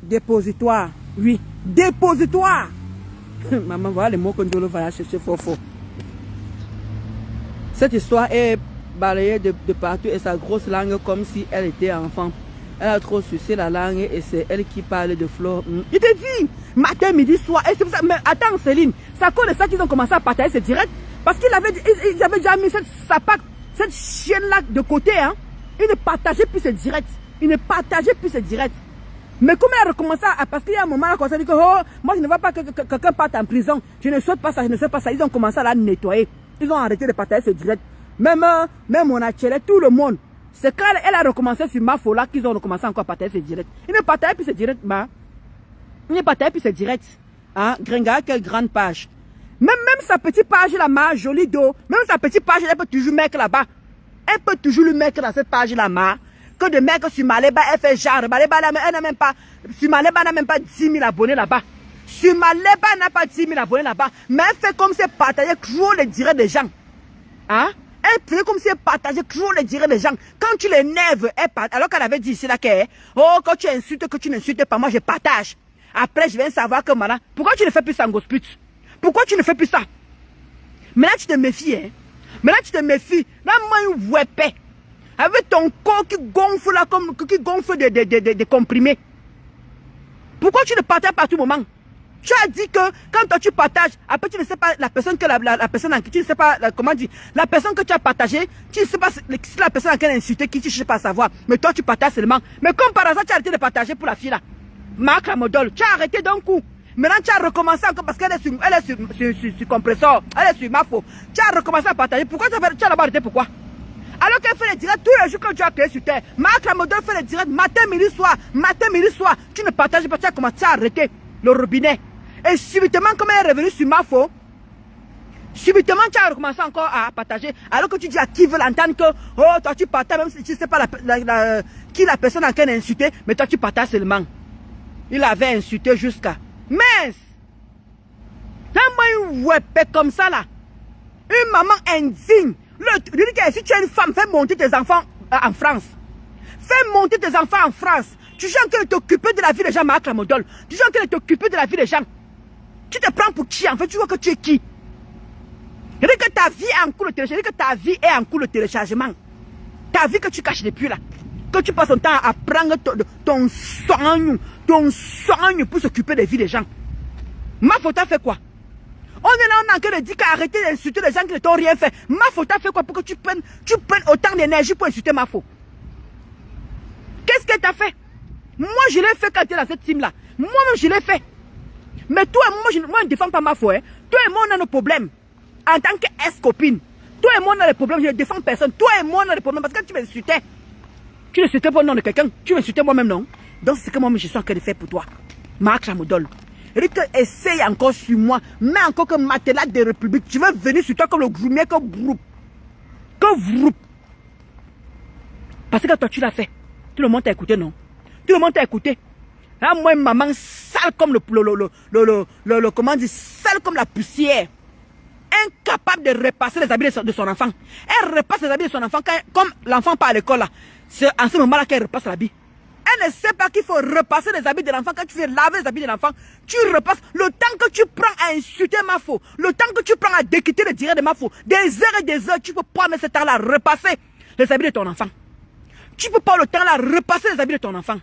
dépositoire. Oui. Dépositoire. Maman, voilà les mots que Ndolo va chercher fort. Cette histoire est balayée de partout et sa grosse langue comme si elle était enfant. Elle a trop sucé la langue et c'est elle qui parle de flore. Il te dit matin, midi, soir. Et c'est pour ça. Mais attends, Céline, c'est à cause de ça qu'ils ont commencé à partager ce direct. Parce qu'ils avaient déjà mis cette chienne-là de côté. Hein. Ils ne partageaient plus ce direct. Mais comment elle a recommencé à... Parce qu'il y a un moment là, quand ça dit que oh, moi je ne veux pas que quelqu'un parte en prison. Je ne souhaite pas ça, je ne souhaite pas ça. Ils ont commencé à la nettoyer. Ils ont arrêté de partager ce direct. Même on a tiré tout le monde. C'est quand elle a recommencé sur ma folie qu'ils ont recommencé encore à partager ce direct. Ils ne partageaient plus ce direct, bah. Ils ne partageaient plus ce direct. Hein? Gringa, quelle grande page. Même sa petite page là, ma jolie dos. Même sa petite page, elle peut toujours mettre là-bas. Elle peut toujours le mettre dans cette page là, ma. Que de mettre sur Maleba, elle fait genre. Maleba, elle n'a même pas. Sur Maleba, n'a même pas 10 000 abonnés là-bas. Sur Maleba, n'a pas 10 000 abonnés là-bas. Mais elle fait comme si elle partageait toujours les directs des gens. Hein? Elle fait comme si elle partageait toujours les directs des gens. Quand tu l'énerves, elle partage. Alors qu'elle avait dit ici là que, oh, quand tu insultes, que tu n'insultes pas, moi je partage. Après, je viens savoir que maintenant, pourquoi tu ne fais plus ça en gospel? Pourquoi tu ne fais plus ça? Maintenant, tu te méfies, hein? Maintenant, tu te méfies. Là, moi, une wépée. Avec ton corps qui gonfle là, comme qui gonfle des comprimés. Pourquoi tu ne partages pas à tout moment? Tu as dit que quand toi tu partages, après tu ne sais pas la personne que la personne en qui tu ne sais pas comment dire, la personne que tu as partagé, tu ne sais pas si la personne à qui elle a insulté, qui tu ne sais pas savoir. Mais toi tu partages seulement. Mais comme par hasard tu as arrêté de partager pour la fille là. Marc la modèle, tu as arrêté d'un coup. Maintenant tu as recommencé encore parce qu'elle est sur compresseur, elle est sur ma faute. Tu as recommencé à partager. Pourquoi tu as d'abord arrêté? Pourquoi? Alors qu'elle fait les directs tous les jours que tu as créé sur terre. Marc la modèle fait les directs matin, midi, soir. Matin, midi, soir. Tu ne partages pas, tu as commencé à arrêter le robinet. Et subitement, comme elle est revenue sur ma faute, subitement tu as recommencé encore à partager. Alors que tu dis à qui veut l'entendre que, oh, toi tu partages, même si tu ne sais pas qui la personne à qui elle a insulté, mais toi tu partages seulement. Il avait insulté jusqu'à. Mince! Là-moi, une wépée comme ça là. Une maman indigne. Je dis que si tu es une femme, fais monter tes enfants en France. Fais monter tes enfants en France. Tu es en train de t'occuper de la vie des gens, Marc la modèle. Tu es en train de t'occuper de la vie des gens. Tu te prends pour qui en fait? Tu vois que tu es qui? Je dis que ta vie est en cours de téléchargement. Je dis que ta vie est en cours de téléchargement. Ta vie que tu caches depuis là. Que tu passes ton temps à prendre ton soin pour s'occuper des vies des gens. Ma faute a fait quoi? On est là, on a encore dit qu'arrêter d'insulter les gens qui ne t'ont rien fait. Ma faute a fait quoi pour que tu prennes autant d'énergie pour insulter ma faute? Qu'est-ce que tu as fait? Moi, je l'ai fait quand tu es dans cette team-là. Moi-même, je l'ai fait. Mais toi et moi, je ne défends pas ma faute. Hein. Toi et moi, on a nos problèmes. En tant qu'ex-copine. Toi et moi, on a des problèmes. Je ne défends personne. Toi et moi, on a des problèmes. Parce que tu m'insultais. Tu ne insultais pas le nom de quelqu'un. Tu m'insultais moi-même, non? Donc, c'est ce que moi-même, je suis en train de faire pour toi. Marc la modèle. Essaye encore sur moi. Mais encore que matelas des républiques. Tu veux venir sur toi comme le groumier que groupe. Parce que toi, tu l'as fait. Tout le monde t'a écouté, non? Tout le monde t'a écouté. Hein, moi, maman, sale comme comment dire, sale comme la poussière. Incapable de repasser les habits de son enfant. Elle repasse les habits de son enfant comme l'enfant part à l'école là. C'est en ce moment-là qu'elle repasse l'habit. Elle ne sait pas qu'il faut repasser les habits de l'enfant. Quand tu fais laver les habits de l'enfant, tu repasses. Le temps que tu prends à insulter ma faute, le temps que tu prends à déquitter le direct de ma faute, des heures et des heures, tu peux pas mettre ce temps-là à repasser les habits de ton enfant. Tu peux pas le temps là repasser les habits de ton enfant.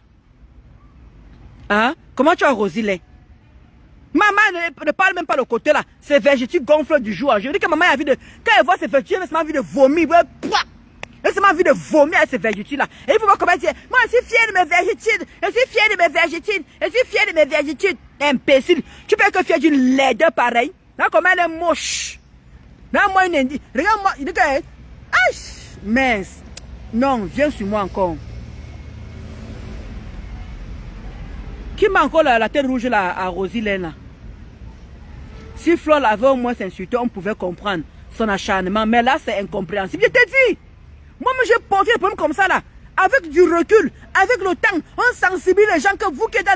Hein? Comment tu as arrosé les? Maman ne parle même pas le côté là. Ces vergetures gonflent du jour. Je dis que maman a envie de... Quand elle voit ces vergetures, elle a envie de vomir. Elle a envie de vomir avec ces vergetures là. Et il faut voir comment elle dit. Moi je suis fière de mes vergetures. Je suis fière de mes vergetures. Je suis fière de mes vergetures. Imbécile. Tu peux être fière d'une laideur pareille. Là comment elle est moche. Là moi une indigne. Regarde-moi. Il dit que... Ah, mince. Non, viens sur moi encore. Qui m'a encore la tête rouge là, à Rosilène là? Si Flore avait au moins s'insulté, on pouvait comprendre son acharnement. Mais là, c'est incompréhensible. Je t'ai dit. Moi-même, j'ai porté le problème comme ça là. Avec du recul, avec le temps, on sensibilise les gens que vous qui êtes dans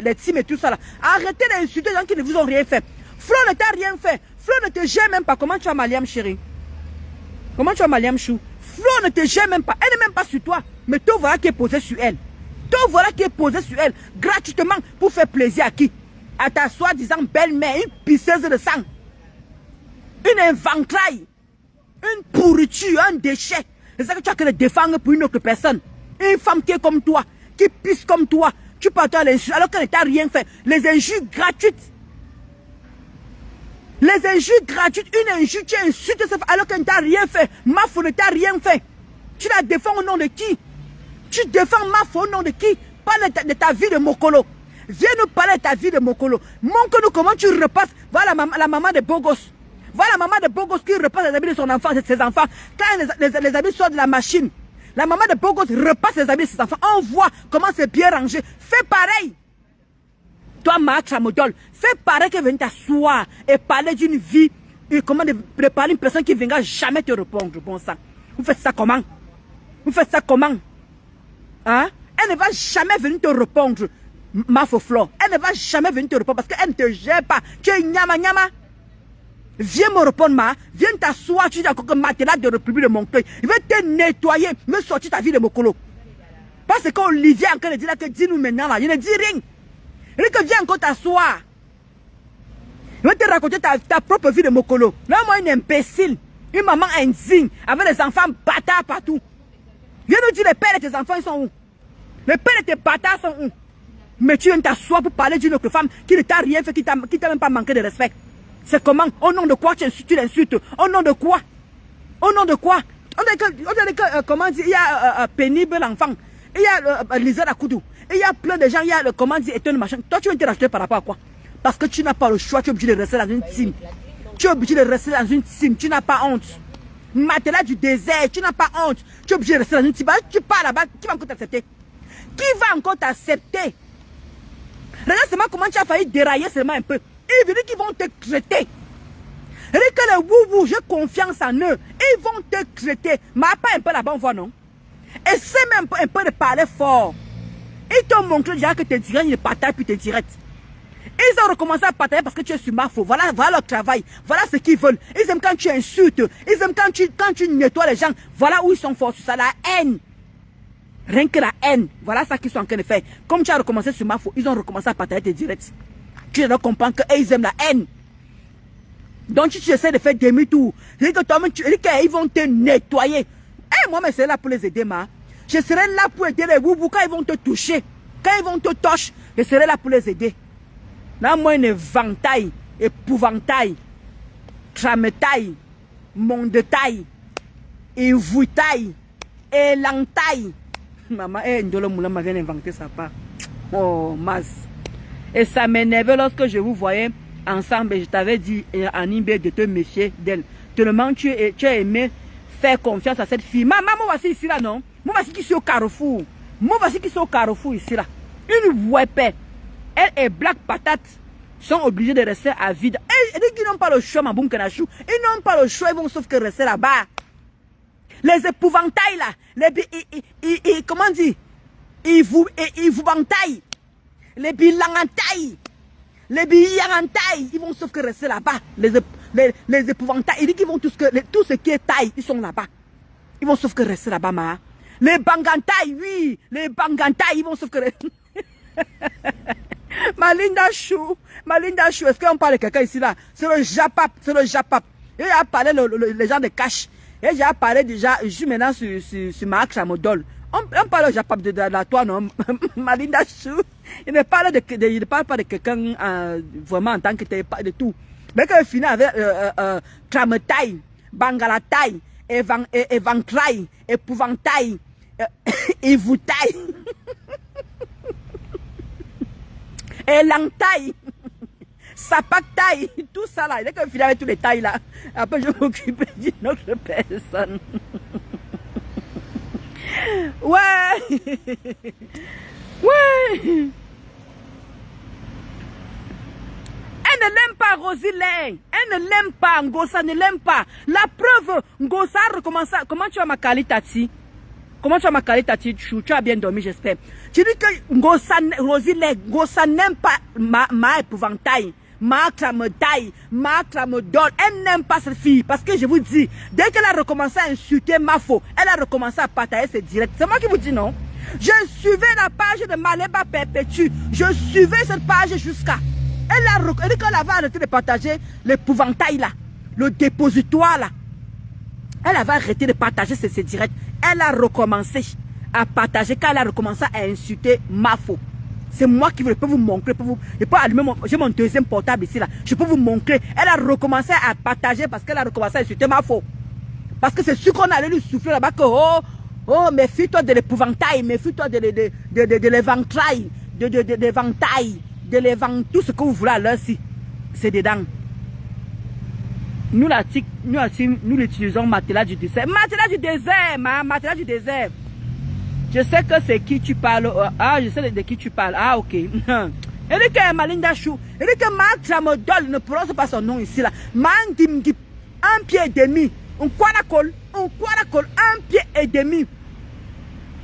les teams et tout ça là. Arrêtez d'insulter les gens qui ne vous ont rien fait. Flore ne t'a rien fait. Flore ne te gère même pas. Comment tu as Maliam chérie? Comment tu as Maliam chou? Flore ne te gère même pas. Elle n'est même pas sur toi. Mais toi voilà qui est posé sur elle. Toi voilà qui est posé sur elle. Gratuitement pour faire plaisir à qui? À ta soi-disant belle-mère, une pisseuse de sang. Une inventraille. Une pourriture, un déchet. C'est ça que tu as que le défendre pour une autre personne. Une femme qui est comme toi, qui pisse comme toi. Tu parles à l'injure alors qu'elle ne t'a rien fait. Les injures gratuites. Les injures gratuites, une injure, tu insultes alors qu'elle ne t'a rien fait. Ma fou ne t'a rien fait. Tu la défends au nom de qui? Tu défends Mafo au nom de qui? Parle de ta vie de Mokolo. Viens nous parler de ta vie de Mokolo. Montre-nous comment tu repasses. Voilà la maman de Bogos. Voilà la maman de Bogos qui repasse les habits de son enfant, de ses enfants. Quand les habits sortent de la machine, la maman de Bogos repasse les habits de ses enfants. On voit comment c'est bien rangé. Fais pareil. Toi, Marc Chamodol, fais pareil que venir t'asseoir et parler d'une vie. Et comment de préparer une personne qui ne viendra jamais te répondre. Bon sang. Vous faites ça comment? Vous faites ça comment? Hein? Elle ne va jamais venir te répondre, Mafoflo. Elle ne va jamais venir te répondre parce qu'elle ne te gère pas. Tu es nyama nyama. Viens me répondre, ma. Viens t'asseoir, tu dis encore que matelas de République de Montreuil. Il va te nettoyer, me sortir ta vie de Mokolo. Parce qu'Olivier a encore dit là que dis-nous maintenant là. Il ne dit rien. Il dit que viens encore t'asseoir. Il va te raconter ta propre vie de Mokolo. Là, moi, une imbécile. Une maman indigne, avec des enfants bâtards partout. Viens nous dire les pères de tes enfants, ils sont où? Les pères de tes bâtards sont où? Mais tu viens t'asseoir pour parler d'une autre femme qui ne t'a rien fait, qui t'a même pas manqué de respect. C'est comment? Au nom de quoi tu l'insultes? Au nom de quoi? Au nom de quoi? On dit que, comment dire, il y a pénible l'enfant. Il y a Lisa Lakoudou. Il y a plein de gens, il y a, comment dire, étonne machin. Toi, tu viens te racheter par rapport à quoi? Parce que tu n'as pas le choix, tu es obligé de rester dans une team. Tu es obligé de rester dans une team, tu n'as pas honte. Matelas du désert, tu n'as pas honte. Tu es obligé de rester dans une team. Tu pars là-bas, qui va encore t'accepter? Qui va encore t'accepter? Regarde seulement comment tu as failli dérailler seulement un peu. Ils veulent qu'ils vont te traiter. Regarde que les woubou, j'ai confiance en eux. Ils vont te traiter. Mais pas un peu là-bas, on voit non? Essaie même un peu de parler fort. Ils t'ont montré déjà que tes directs, ils partagent puis tes directs. Ils ont recommencé à partager parce que tu es sur Mafo. Voilà leur travail. Voilà ce qu'ils veulent. Ils aiment quand tu insultes. Ils aiment quand tu nettoies les gens. Voilà où ils sont forts sur ça. La haine. Rien que la haine. Voilà ça qu'ils sont en train de faire. Comme tu as recommencé sur Mafo, ils ont recommencé à partager tes directs. Tu dois comprendre qu'ils aiment la haine. Donc tu essaies de faire demi-tour. Ils vont te nettoyer. Eh, moi, mais c'est là pour les aider, ma. Je serai là pour aider les woubou quand ils vont te toucher. Quand ils vont te toucher, je serai là pour les aider. Là, moi, une ventaille, épouvantail, trametaille, mondetaille, évoutaille, élantaille. Maman, Ndolo Moula m'a bien inventé ça pas. Oh, masse. Et ça m'énervait lorsque je vous voyais ensemble et je t'avais dit en Imbé de te méfier d'elle. Tellement tu as aimé faire confiance à cette fille. Maman, moi voici ici là, non? Moi voici qui suis au carrefour. Moi voici qui suis au carrefour ici là. Une wepée. Elle et Black Patate sont obligés de rester à vide. Ils n'ont pas le choix, ma boum kanachou. Ils n'ont pas le choix, ils vont sauf que rester là-bas. Les épouvantails là, comment dire? Ils vous bantaillent. Les bilangantailles. Les bilangantailles, ils vont sauf que rester là-bas. Les épouvantails, ils disent qu'ils vont tout ce qui est taille, ils sont là-bas. Ils vont sauf que rester là-bas, ma. Les bangantailles, oui. Les bangantailles, ils vont sauf que rester. Malinda Chou, est-ce qu'on parle de quelqu'un ici là? C'est le Japap, Et j'ai parlé les gens de cash. Et j'ai parlé déjà, je suis maintenant sur Marc Chamodol. On parle au Japap de la toi, non? Malinda Chou, il ne parle pas de quelqu'un vraiment en tant que tel, pas de tout. Mais quand il finit avec Trametaille, Bangalataille, Evantraille, Épouvantaille, Évoutaille. Et l'entaille, sapataille, tout ça là. Il est comme finir avec tous les tailles là. Après, je vais m'occuper d'une autre personne. Ouais. Ouais. Elle ne l'aime pas, Rosilène. Elle ne l'aime pas, Ngosa ne l'aime pas. La preuve, Ngosa a recommencé. Comment tu as ma qualité, Comment tu as ma qualité, tu as bien dormi, j'espère. Tu dis que Ngosa n'aime pas ma épouvantail, ma clametaille, ma clamodole. Elle n'aime pas cette fille. Parce que je vous dis, dès qu'elle a recommencé à insulter Mafo, elle a recommencé à partager ses directs. C'est moi qui vous dis non. Je suivais la page de Maléba Perpétue. Je suivais cette page jusqu'à. Elle dit qu'elle avait arrêté de partager l'épouvantail là, le dépositoire là. Elle avait arrêté de partager ses directs. Elle a recommencé à partager quand elle a recommencé à insulter Mafo. C'est moi qui peux vous montrer. Je peux allumer j'ai mon deuxième portable ici là. Je peux vous montrer. Elle a recommencé à partager parce qu'elle a recommencé à insulter Mafo. Parce que c'est sûr qu'on allait lui souffler là-bas que Oh, méfie-toi de l'épouvantail, méfie-toi de l'éventail, de l'éventail, tout ce que vous voulez là, si. C'est dedans. Nous l'utilisons matelas du désert. Matelas du désert, matelas du désert. Je sais que c'est qui tu parles. Ah, je sais de qui tu parles. Ah, ok. Eric Malinda Chou. Eric Marc Tramodol ne prononce pas son nom ici là. Mandimgip. 1 pied et demi. Un quaracol, un pied et demi.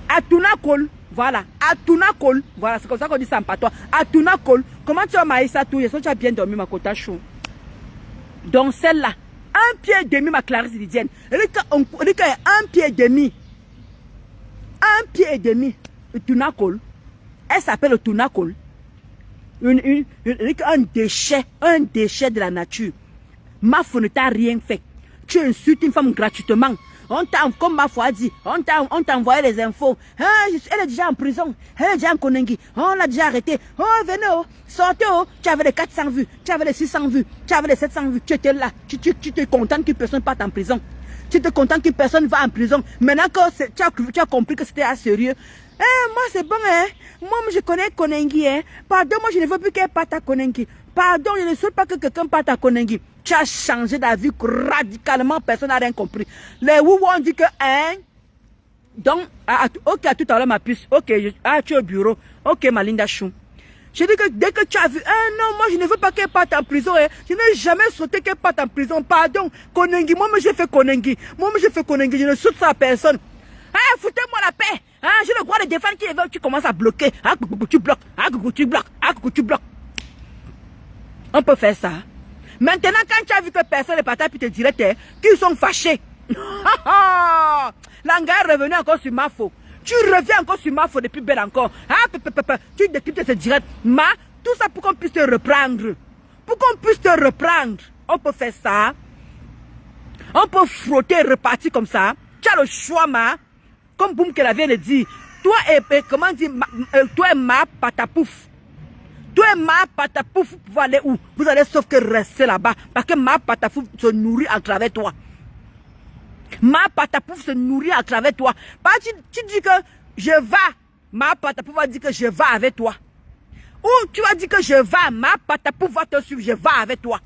Atunakol, voilà. Atunakol, voilà, c'est comme ça qu'on dit ça en patois. Atunakol, comment tu as maïs ça tout? Est-ce que tu as bien dormi, ma kota chou? Donc celle-là, 1 pied et demi, ma Clarisse Lydienne. Rika, 1 pied et demi. 1 pied et demi. Atunakol. Elle s'appelle Atunakol. Un déchet de la nature. Ma foi ne t'a rien fait. Tu insultes une femme gratuitement. Comme ma foi a dit, on t'a envoyé les infos. Ah, elle est déjà en prison. Elle est déjà en Konengi. On l'a déjà arrêtée. Oh, venez, oh, sortez, oh. Tu avais les 400 vues. Tu avais les 600 vues. Tu avais les 700 vues. Tu étais là. Tu te contentes que personne parte en prison. Tu te contentes que personne va en prison. Maintenant que tu as compris que c'était à sérieux. Moi, c'est bon, hein. Moi, je connais Konengi, hein. Pardon, moi, je ne veux plus qu'elle parte à Konengi. Pardon, je ne souhaite pas que quelqu'un parte à Konengi. Tu as changé d'avis radicalement, personne n'a rien compris. Les Wouwo ont dit que, hein. Donc, ok, à tout à l'heure, ma puce. Ok, tu es au bureau. Ok, ma Linda Chou. Je dis que dès que tu as vu, non, moi je ne veux pas qu'elle parte en prison. Hein. Je n'ai jamais souhaité qu'elle parte en prison. Pardon, Konengi, moi j'ai fait Konengi. Je ne saute ça à personne. Foutez-moi la paix. J'ai le droit de défendre qui veut. Tu commences à bloquer. Tu bloques. On peut faire ça. Maintenant, quand tu as vu que personne n'est parti, puis te dirais qu'ils sont fâchés. L'anga est revenu encore sur ma faute. Tu reviens encore sur ma faute depuis belle encore. Tu décryptes ce direct. Tout ça pour qu'on puisse te reprendre. On peut faire ça. On peut frotter et repartir comme ça. Tu as le choix, Comme Boum qu'elle vient de dire. Toi et ma patapouf. Toi et ma patapouf, vous allez où? Vous allez sauf que rester là-bas. Parce que ma patapouf se nourrit à travers toi. Ma patapouf se nourrit à travers toi. Tu dis que je vais. Ma patapouf va dire que je vais avec toi. Ou tu vas dire que je vais. Ma patapouf va te suivre. Je vais avec toi.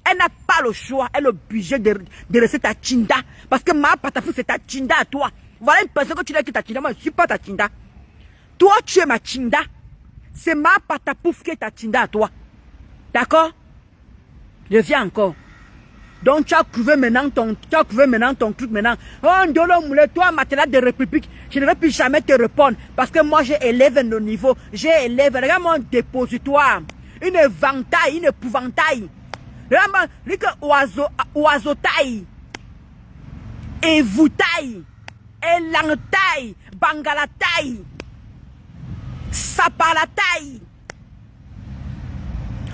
Elle n'a pas le choix. Elle est obligée de rester ta chinda. Parce que ma patapouf, c'est ta chinda à toi. Voilà une personne que tu n'es que ta chinda. Moi, je ne suis pas ta chinda. Toi, tu es ma chinda. C'est ma patapouf qui est ta chinda à toi. D'accord? Je viens encore. Donc tu as trouvé maintenant ton truc maintenant. Oh Ndolo Moulé, toi matelas de République, je ne vais plus jamais te répondre. Parce que moi j'ai élevé nos niveaux. Regarde mon dépositoire. Une éventail, une épouvantail. Regarde oiseau taille. Évoutaille. Élangtaille. Bangalataille. Sapalataille.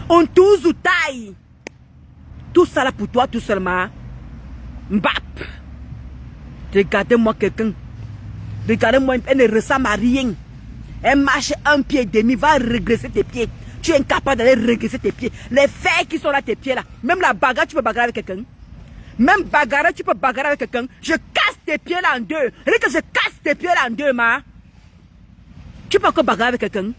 Ontouzutaille. Tout ça là pour toi tout seulement. Mbap. Regardez-moi quelqu'un. Regardez-moi, elle ne ressemble à rien. Elle marche 1 pied et demi, va régresser tes pieds. Tu es incapable d'aller régresser tes pieds. Les fers qui sont là, tes pieds là. Même la bagarre, tu peux bagarrer avec quelqu'un. Même bagarre, tu peux bagarrer avec quelqu'un. Je casse tes pieds là en deux. Regarde que je casse tes pieds là en deux, Tu peux encore bagarrer avec quelqu'un?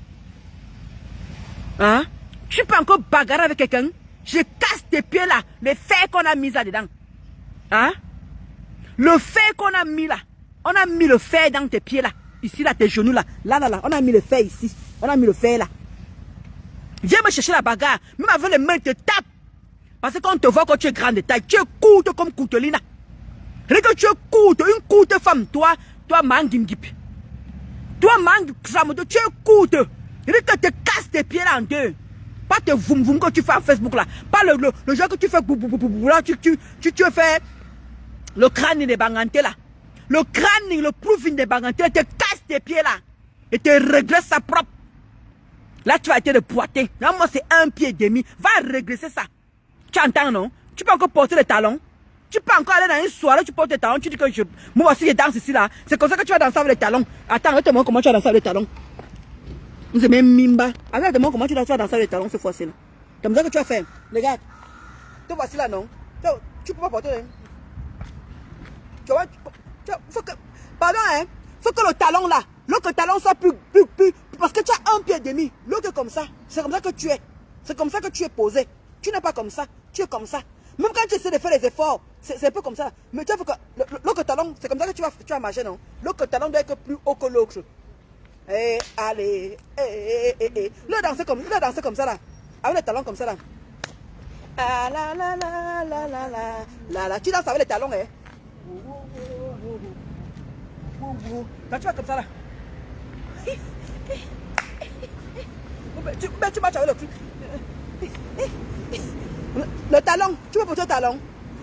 Hein? Tu peux encore bagarrer avec quelqu'un? Je casse tes pieds là, les fers qu'on a mis là-dedans. Hein? Le fer qu'on a mis là. On a mis le fer dans tes pieds là. Ici là, tes genoux là. Là. On a mis le fer ici. On a mis le fer là. Viens me chercher la bagarre. Même avec les mains, te tape. Parce qu'on te voit quand tu es grande de taille. Tu es courte comme Coutelina. Regarde, tu es courte, une courte femme. Toi Mangimgip. Toi Mangimgip, tu es courte. Regarde, te casse tes pieds là en deux. Pas te voum que tu fais en Facebook là. Pas le genre que tu fais là. Tu fais le crâne des bangantés là. Le crâne, le proofing des bangantés. Te casse tes pieds là. Et te régresse ça propre. Là tu vas être de poité. Là moi c'est 1 pied et demi. Va régresser ça. Tu entends non? Tu peux encore porter les talons. Tu peux encore aller dans une soirée, tu portes les talons. Tu dis que moi aussi je danse ici là. C'est comme ça que tu vas danser avec les talons. Attends, regarde-moi comment tu vas danser avec les talons. C'est même Mimba. Regarde-moi comment tu vas danser avec les talons cette fois-ci. Comme ça que tu vas faire. Regarde. Te voici là, non? Tu peux pas porter. Tu vois, faut que... Pardon, hein? faut que le talon là, l'autre talon soit plus, parce que tu as un pied et demi. L'autre est comme ça. C'est comme ça que tu es. C'est comme ça que tu es posé. Tu n'es pas comme ça. Tu es comme ça. Même quand tu essaies de faire les efforts, c'est un peu comme ça. Mais tu vois que l'autre talon, c'est comme ça que tu vas marcher, non? L'autre talon doit être plus haut que l'autre. Eh, allez, Le danser comme ça là. Avec les talons comme ça là. Ah la la la la la la la. Tu danses avec les talons, hein? Quand tu vas comme ça là. Tu marches avec le truc. Le talon, tu peux porter le talon.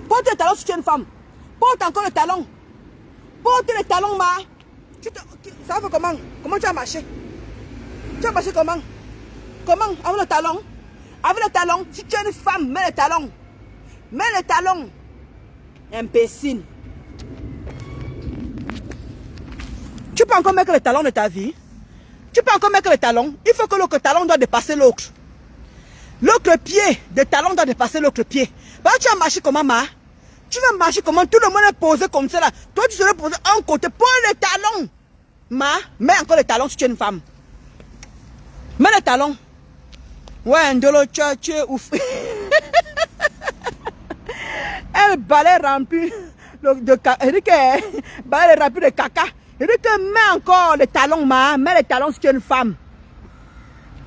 Porte le talon si tu es une femme. Porte encore le talon. Porte le talon, ma. Ça va faire comment? Comment tu vas marcher? Tu vas marcher comment? Comment? Avec le talon. Avec le talon, si tu es une femme, mets le talon. Mets le talon. Imbécile. Tu peux encore mettre le talon de ta vie. Tu peux encore mettre le talon. Il faut que l'autre talon doit dépasser l'autre. L'autre pied de talon doit dépasser l'autre pied. Bah, tu vas marcher comment, ma? Tu vas marcher comment? Tout le monde est posé comme ça là. Toi, tu serais posé un côté. Prends le talon. Ma, mets encore le talon si tu es une femme. Mets le talon. Ouais, Ndolo, tu es ouf. Elle balai rempli de caca. Elle dit que balai rempli de caca. Elle dit que mets encore le talon, ma. Mets le talon si tu es une femme.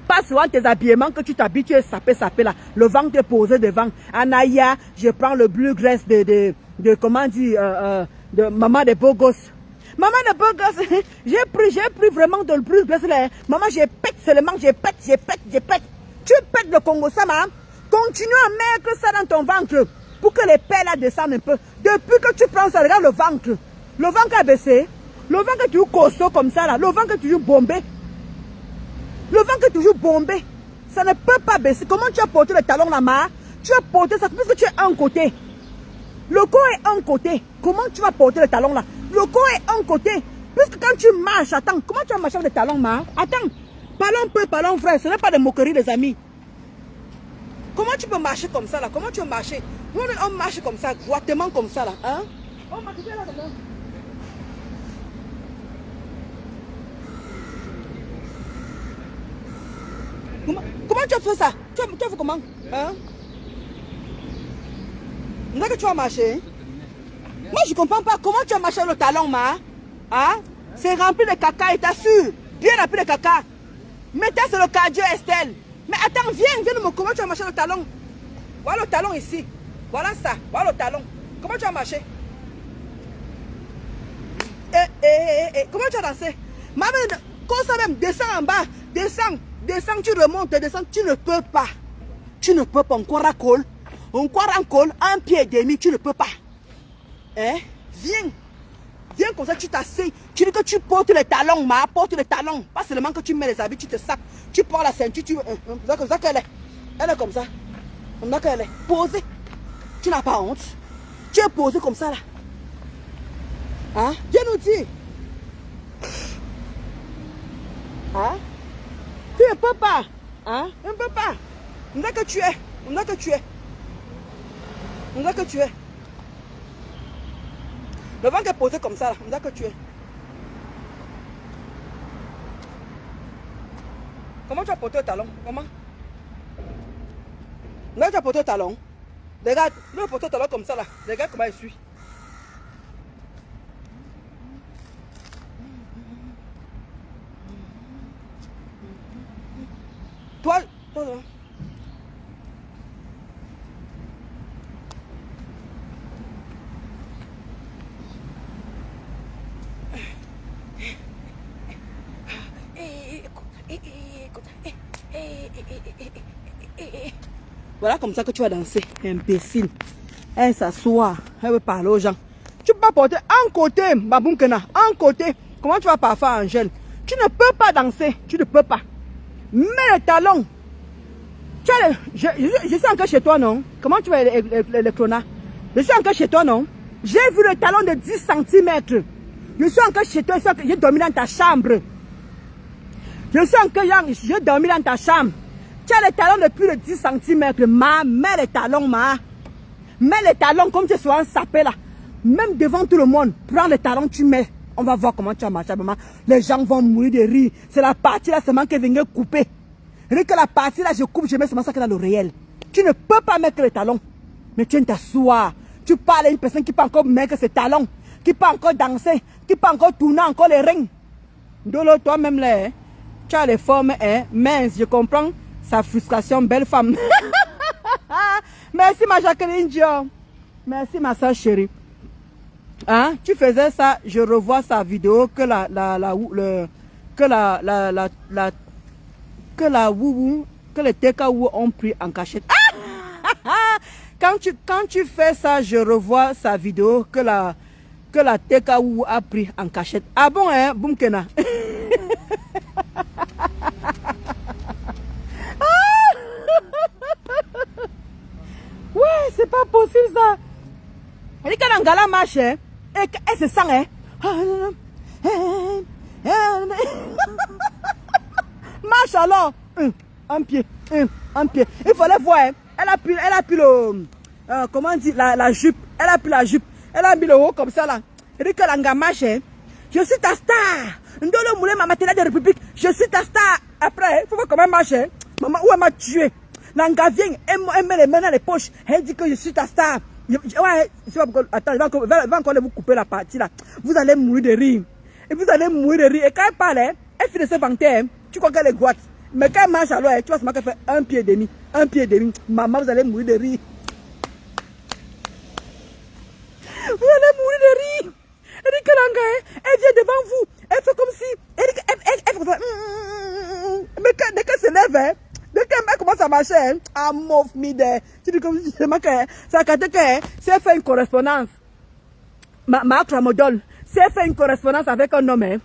Pas souvent tes habillements que tu t'habilles, tu es sapé là. Le ventre est posé devant. Anaya, je prends le bleu graisse de comment dire, de maman des beaux gosses. Maman des beaux gosses, j'ai pris vraiment de le bleu graisse là. Maman, je pète seulement, je pète. Tu pètes le Congo, ça, maman. Continue à mettre ça dans ton ventre pour que les pelles là descendent un peu. Depuis que tu prends ça, regarde le ventre. Le ventre a baissé. Le ventre est toujours costaud comme ça là. Le ventre est toujours bombé. Le ventre est toujours bombé. Ça ne peut pas baisser. Comment tu as porté le talon là-bas? Tu as porté ça puisque tu es un côté. Le corps est un côté. Comment tu vas porter le talon là? Le corps est un côté. Puisque quand tu marches, attends, comment tu vas marcher avec le talon là? Attends, parlons peu, parlons frère. Ce n'est pas de moquerie les amis. Comment tu peux marcher comme ça là? Comment tu veux marcher? Nous on marche comme ça, droitement comme ça là. Hein? On marche bien là dedans. Comment tu as fait ça? Tu as fait comment? Hein? Là que tu as marché. Moi je ne comprends pas comment tu as marché le talon, ma. Hein? C'est rempli de caca et t'assures. Bien rempli de caca. Mettez sur le cardio Estelle. Mais attends, viens me comment tu as marché le talon? Voilà le talon ici. Voilà ça. Voilà le talon. Comment tu as marché? Comment tu as dansé? Maman, comme ça même, descends en bas. Descends, tu remontes, descends, tu ne peux pas. Tu ne peux pas, encore à col. Encore en col, un pied et demi, tu ne peux pas. Hein? Viens comme ça, tu t'assieds. Tu dis que tu portes les talons, ma, porte les talons. Pas seulement que tu mets les habits, tu te sapes. Tu prends la ceinture, c'est comme ça qu'elle est. Elle est comme ça. Comme ça qu'elle est. Posée. Tu n'as pas honte. Tu es posée comme ça là. Hein? Viens nous dire. Hein? Tu ne peux pas. Hein? Tu ne peux pas. On dirait que tu es. On dirait que tu es. On dirait que tu es. Le ventre est posé comme ça là. On dirait que tu es. Comment tu as porté le talon? Comment? Là tu as porté le talon. Regarde, nous portons le talon comme ça là. Regarde comment il suit. Toi. Voilà comme ça que tu vas danser, imbécile. Elle s'assoit, elle veut parler aux gens. Tu peux pas porter un côté, Babounkena, un côté. Comment tu vas parfois en gel? Tu ne peux pas danser, tu ne peux pas. Mets le talon. Je suis encore chez toi, non? Comment tu vas le clona? Je suis encore chez toi, non? J'ai vu le talon de 10 cm. Je suis encore chez toi, j'ai dormi dans ta chambre. J'ai dormi dans ta chambre. Tu as les talons de plus de 10 cm. Ma, mets les talons, ma. Mets les talons comme tu es souvent sapé là. Même devant tout le monde. Prends les talons, tu mets. On va voir comment tu as marché, maman. Les gens vont mourir de rire. C'est la partie là seulement que vient couper. Rien que la partie là, je coupe, je mets seulement ça que dans le réel. Tu ne peux pas mettre les talons. Mais tu viens t'asseoir. Tu parles à une personne qui peut encore mettre ses talons, qui peut encore danser, qui peut encore tourner encore les rings. Dolo, toi-même là, hein, tu as les formes, hein, mince, je comprends sa frustration, belle femme. Merci ma Jacqueline Dion. Merci ma soeur chérie. Hein, tu faisais ça, je revois sa vidéo que que les TKW ont pris en cachette. Quand tu fais ça, je revois sa vidéo que la TKW a pris en cachette. Ah bon, hein, Boumkena. Ouais, c'est pas possible ça. Elle dit qu'elle a un marche, hein, elle se sent, hein. Marche alors. Un pied, un pied. Il fallait voir, hein. Elle a pris le, comment on dit, la jupe. Elle a pris la jupe. Elle a mis le haut comme ça là. Elle dit que l'anga marche, hein. Je suis ta star. Ndolo Moulé, ma maternelle de République. Je suis ta star. Après, il faut voir comment elle marche, hein. Maman, où elle m'a tué. L'anga vient, elle met les mains dans les poches. Elle dit que je suis ta star. Ouais, attends, il va encore vous couper la partie là. Vous allez mourir de rire. Et vous allez mourir de rire. Et quand elle parle, hein, elle finit de se vanter, hein, tu crois qu'elle est droite. Mais quand elle marche alors, hein, tu vois seulement qu'elle fait un pied et demi. Un pied et demi. Maman, vous allez mourir de rire. Vous allez mourir de rire. Elle dit que l'anga, hein, elle vient devant vous. Elle fait comme si. Elle dit qu'elle fait comme ça. Mais dès qu'elle se lève, hein, dès qu'elle commence à marcher, hein, à mouf mide. Tu dis comme si seulement que ça a que si elle fait une correspondance, ma Cramodol, si elle fait une correspondance avec un homme, hein,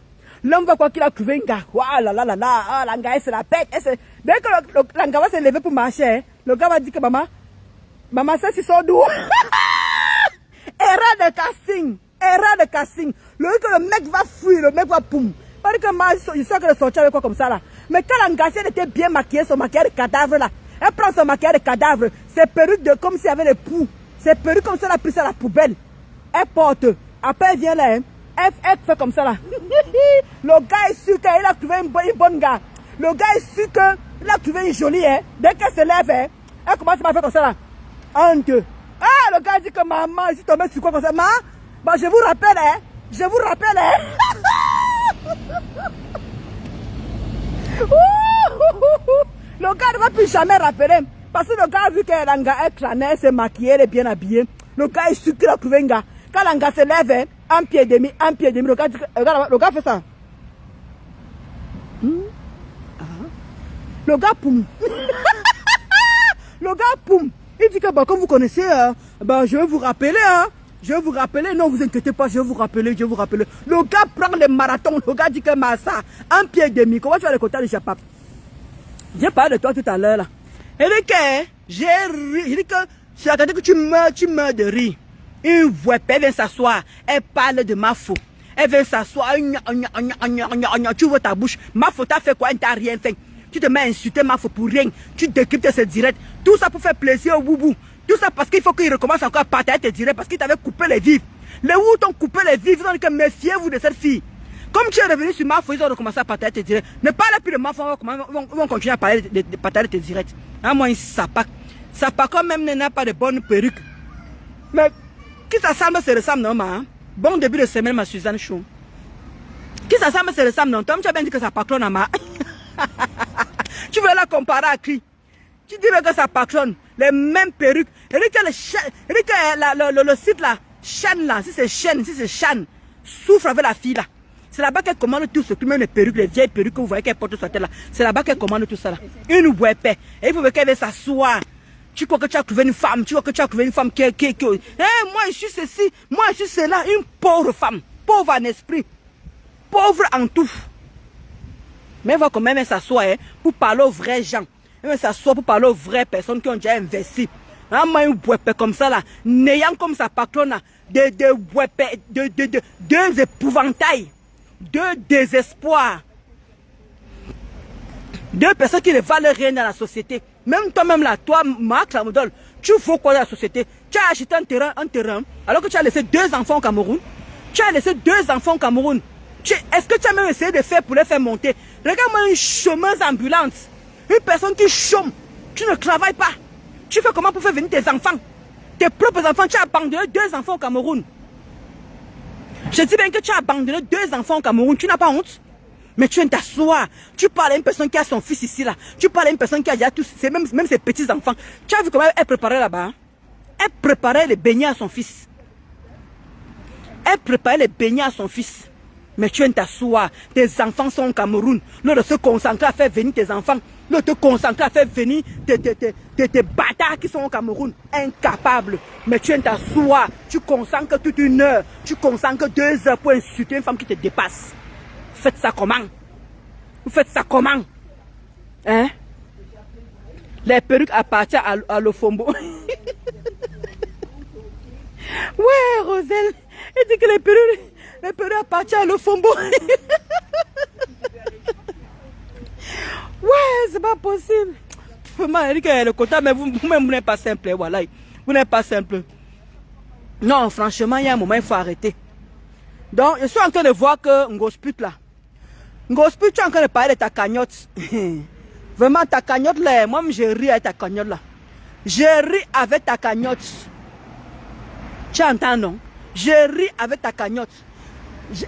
l'homme va quoi qu'il a trouvé un gars. Waouh là là là là, ah, l'anga, elle se la pète. Dès que l'anga va se lever pour marcher, hein, le gars va dire que maman, ça c'est son dos. Erreur de casting. Erreur de casting. Le mec va fuir, le mec va poum. Parce que moi, je sais que le sortir avec quoi comme ça là. Mais quand l'anga, elle était bien maquillée, son maquillage de cadavre là. Elle prend son maquillage de cadavre. C'est perruque de comme s'il y avait des poux. C'est perruque comme ça, elle a pris ça à la poubelle. Elle porte. Après, elle vient là, hein. Elle fait comme ça là. Le gars est sûr qu'il a trouvé une bonne gars. Le gars est sûr qu'il a trouvé une jolie, hein. Dès qu'elle se lève, hein, elle commence à faire comme ça là. Un, deux. Ah, le gars dit que maman, je suis tombée sur quoi comme ça. Maman, bah, je vous rappelle, hein. Je vous rappelle, hein. Le gars ne va plus jamais rappeler. Parce que le gars a vu qu'elle est crânée, elle s'est maquillée, elle est bien habillée. Le gars est sûr qu'il a trouvé un gars. Quand l'anga se lève, hein, un pied et demi. Le gars fait ça. Le gars poum. Le gars poum. Il dit que bah, comme vous connaissez, bah, je vais vous rappeler. Hein. Je vais vous rappeler. Non, vous inquiétez pas, je vais vous rappeler. Le gars prend le marathon. Le gars dit que Massa, un pied et demi. Comment tu vas le côté de Japap? J'ai parlé de toi tout à l'heure là. Il dit que j'ai ri. Il dit que j'ai attendu que tu meurs de rire. Une voix, elle vient s'asseoir. Elle parle de ma faute. Elle vient s'asseoir. Tu vois ta bouche. Ma faute, t'as fait quoi? Elle t'a rien fait. Tu te mets à insulter ma faute pour rien. Tu décryptes ses directs. Tout ça pour faire plaisir au boubou. Tout ça parce qu'il faut qu'il recommence encore à partager tes directs parce qu'il t'avait coupé les vifs. Les Wou t'ont coupé les vifs. Ils ont dit que méfiez-vous de cette fille. Comme tu es revenu sur ma faute, ils ont recommencé à partager tes directs. Ne parle plus de ma faute. Ils vont continuer à parler de partager tes directs. Ah, moi, ça pas. Ça pas quand même n'a pas de bonne perruque. Mais qui s'assemble se ressemble, non, ma? Bon début de semaine, ma Suzanne Chou. Qui s'assemble se ressemble, non? Tom, tu as bien dit que ça patronne à ma. Tu veux la comparer à qui? Tu dirais que ça patronne. Les mêmes perruques. Et que le site là, chaîne là, si c'est chaîne, souffre avec la fille là. C'est là-bas qu'elle commande tout ce qui même les perruques, les vieilles perruques que vous voyez qu'elle porte sur sa tête là. C'est là-bas qu'elle commande tout ça là. Une wépée. Et il faut qu'elle vienne s'asseoir. Tu crois que tu as trouvé une femme, qui... moi je suis ceci, moi je suis cela, une pauvre femme, pauvre en esprit, pauvre en tout. Mais elle va quand même s'asseoir, hein, pour parler aux vrais gens. Elle va s'asseoir pour parler aux vraies personnes qui ont déjà investi. Hein, moi une wépée comme ça là, n'ayant comme sa patronne là, deux épouvantails, deux désespoirs. Deux personnes qui ne valent rien dans la société. Même toi-même là, toi, Marc Lamodol, tu vaux quoi dans la société? Tu as acheté un terrain, alors que tu as laissé 2 enfants au Cameroun. Tu as laissé 2 enfants au Cameroun. Est-ce que tu as même essayé de faire pour les faire monter? Regarde-moi une chômeuse ambulante. Une personne qui chôme. Tu ne travailles pas. Tu fais comment pour faire venir tes enfants? Tes propres enfants, tu as abandonné 2 enfants au Cameroun. Je dis bien que tu as abandonné 2 enfants au Cameroun. Tu n'as pas honte? Mais tu viens t'asseoir. Tu parles à une personne qui a son fils ici, là. Tu parles à une personne qui a déjà tous, même ses petits-enfants. Tu as vu comment elle préparait là-bas? Hein? Elle préparait les beignets à son fils. Elle préparait les beignets à son fils. Mais tu viens t'asseoir. Tes enfants sont au Cameroun. L'autre se concentrer à faire venir tes enfants. L'autre te concentrer à faire venir tes bâtards qui sont au Cameroun. Incapables. Mais tu viens t'asseoir. Tu consacres toute 1 heure. Tu consacres 2 heures pour insulter une femme qui te dépasse. Faites ça comment? Vous faites ça comment? Hein? Les perruques appartiennent à l'Ofombo. Ouais, Roselle. Elle dit que les perruques appartiennent à l'Ofombo. Ouais, c'est pas possible. Elle dit que le quota, mais vous-même, vous n'êtes pas simple. Voilà. Vous n'êtes pas simple. Non, franchement, il y a un moment, il faut arrêter. Donc, je suis en train de voir que Ngosput là. Ngosput, tu es en train de parler de ta cagnotte. Vraiment, ta cagnotte là, moi, je ris avec ta cagnotte là. Je ris avec ta cagnotte. Tu entends, non? Je ris avec ta cagnotte.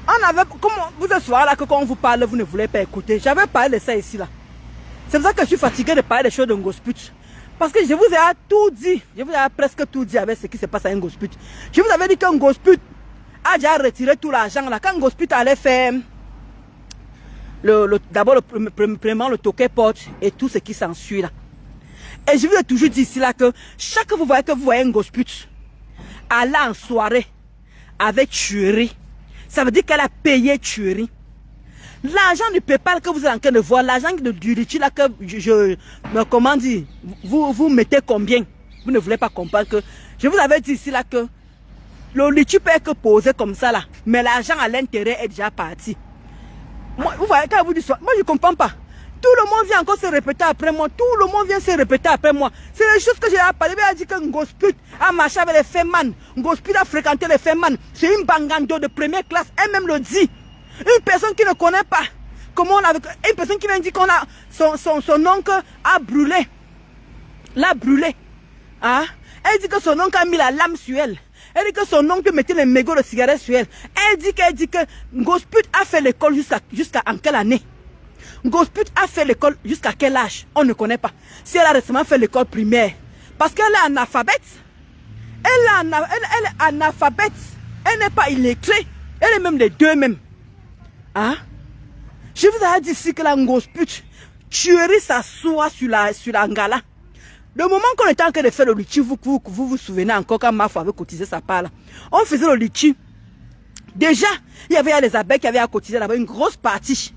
On avait, comme vous êtes soir là, que quand on vous parle, vous ne voulez pas écouter. J'avais parlé de ça ici là. C'est pour ça que je suis fatigué de parler des choses de Ngosput. Parce que je vous ai tout dit. Je vous ai presque tout dit avec ce qui se passe à Ngosput. Je vous avais dit que Ngosput a déjà retiré tout l'argent là. Quand Ngosput allait faire d'abord premièrement le token porte et tout ce qui s'ensuit là. Et je vous ai toujours dit ici là que chaque fois que vous voyez Ngosput aller en soirée avec tuerie, ça veut dire qu'elle a payé tuerie. L'argent du PayPal que vous êtes en train de voir, l'argent du litchi là que comment dire, vous mettez combien? Vous ne voulez pas comprendre que je vous avais dit ici là que le litchi peut être posé comme ça là, mais l'argent à l'intérieur est déjà parti. Moi, vous voyez, quand vous dites ça, moi je ne comprends pas. Tout le monde vient encore se répéter après moi. Tout le monde vient se répéter après moi. C'est les choses que j'ai parlé. Il a dit que Ngosput a marché avec les Feman. Ngosput a fréquenté les Feman. C'est une bangando de première classe. Elle-même le dit. Une personne qui ne connaît pas. Comment on a, une personne qui vient dire qu'on a son oncle a brûlé. L'a brûlé. Hein? Elle dit que son oncle a mis la lame sur elle. Elle dit que son oncle mettait les mégots de cigarettes sur elle. Elle dit que Ngosput a fait l'école jusqu'à en quelle année? Ngosput a fait l'école jusqu'à quel âge? On ne connaît pas. Si elle a récemment fait l'école primaire. Parce qu'elle est analphabète. Elle est analphabète. Elle n'est pas illettrée. Elle est même les deux même. Hein? Je vous ai dit ici que la Ngosput tuerie s'assoit sur la ngala. Le moment qu'on était en train de faire le litchi, vous vous souvenez encore quand Mafo avait cotisé sa part là. On faisait le litchi. Déjà, il y avait les abeilles qui avaient à cotiser là-bas une grosse partie.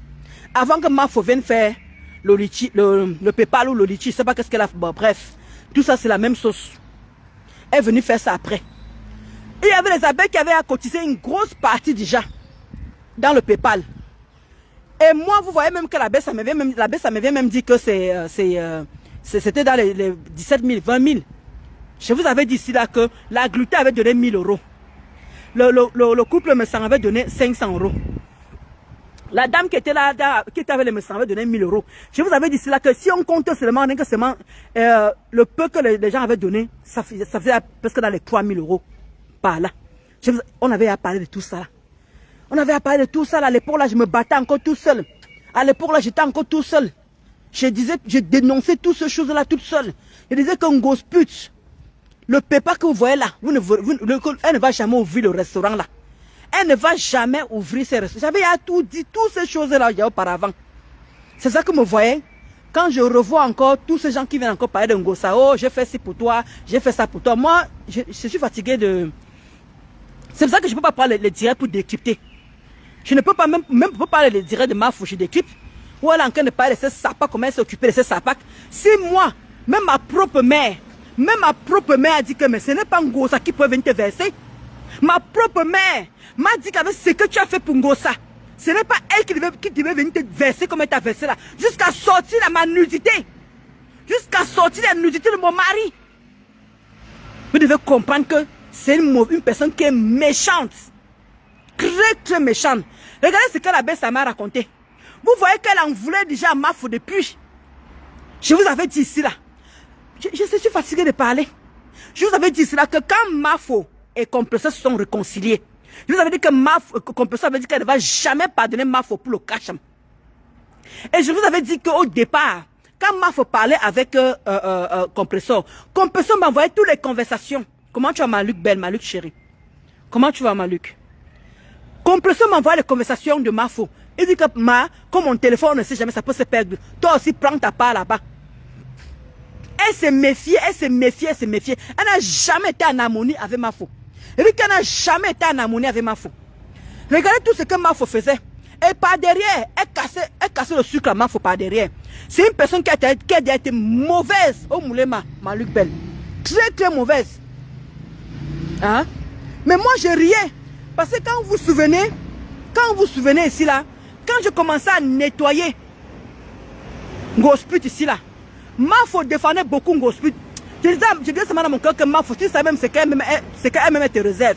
Avant que Mafo vienne faire le litchi, le PayPal ou le litchi, je ne sais pas qu'est-ce qu'elle a fait. Bon, bref, tout ça c'est la même sauce. Elle est venue faire ça après. Et il y avait les abeilles qui avaient à cotiser une grosse partie déjà dans le PayPal. Et moi, vous voyez même que la baisse, ça me vient même dire que c'était dans les 17 000, 20 000. Je vous avais dit ici là que la gluten avait donné 1 000 euros. Le couple me s'en avait donné 500 euros. La dame qui était là, qui était avec les me s'en avait donné 1 000 euros. Je vous avais dit ici là que si on compte seulement, le peu que les gens avaient donné, ça faisait presque dans les 3 000 euros par là. On avait à parler de tout ça là. On avait à parler de tout ça là. À l'époque là, je me battais encore tout seul. À l'époque là, j'étais encore tout seul. Je dénonçais toutes ces choses là toute seule. Je disais que Ngosput, le PayPal que vous voyez là, elle ne va jamais ouvrir le restaurant là. Elle ne va jamais ouvrir ses restaurants. J'avais tout dit, toutes ces choses là auparavant. C'est ça que vous voyez. Quand je revois encore tous ces gens qui viennent encore parler de Ngosa, oh j'ai fait ci pour toi, j'ai fait ça pour toi. Moi, je suis fatigué de... C'est pour ça que je ne peux pas parler les directs pour décrypter. Je ne peux pas même pas parler les directs de ma fouche décrypte. Ou elle est en train de parler de ses sapacs, comment elle s'est occupée de ses sapacs. Si moi, même ma propre mère a dit que mais ce n'est pas Ngosa qui peut venir te verser. Ma propre mère m'a dit qu'avec ce que tu as fait pour Ngosa, ce n'est pas elle qui devait venir te verser comme elle t'a versé là. Jusqu'à sortir de ma nudité. Jusqu'à sortir de la nudité de mon mari. Vous devez comprendre que c'est une personne qui est méchante. très méchante. Regardez ce que la bête m'a raconté. Vous voyez qu'elle en voulait déjà à Mafo depuis. Je vous avais dit ici là. Je suis fatigué de parler. Je vous avais dit ici là que quand Mafo et Compresseur se sont réconciliés, je vous avais dit que Compresseur avait dit qu'elle ne va jamais pardonner Mafo pour le cash. Et je vous avais dit qu'au départ, quand Mafo parlait avec Compresseur, Compresseur m'envoyait toutes les conversations. Comment tu vas, Maluc belle, Maluc chérie? Comment tu vas, Maluc? Compresseur m'envoie les conversations de Mafo. Il dit que comme mon téléphone ne sait jamais, ça peut se perdre. Toi aussi, prends ta part là-bas. Elle s'est méfiée, elle s'est méfiée, elle s'est méfiée. Elle n'a jamais été en harmonie avec Mafo. Elle dit qu'elle n'a jamais été en harmonie avec Mafo. Regardez tout ce que Mafo faisait. Et par derrière, elle cassait le sucre à Mafo par derrière. C'est une personne qui a été mauvaise au Moulema, Maluc Belle. Très, très mauvaise. Hein? Mais moi, je riais. Parce que quand vous vous souvenez ici là, quand je commençais à nettoyer Ngosput ici là, Mafo défendait beaucoup Ngosput. Je disais seulement dans mon cœur que Mafo, tu sais même ce qu'elle-même te réserve.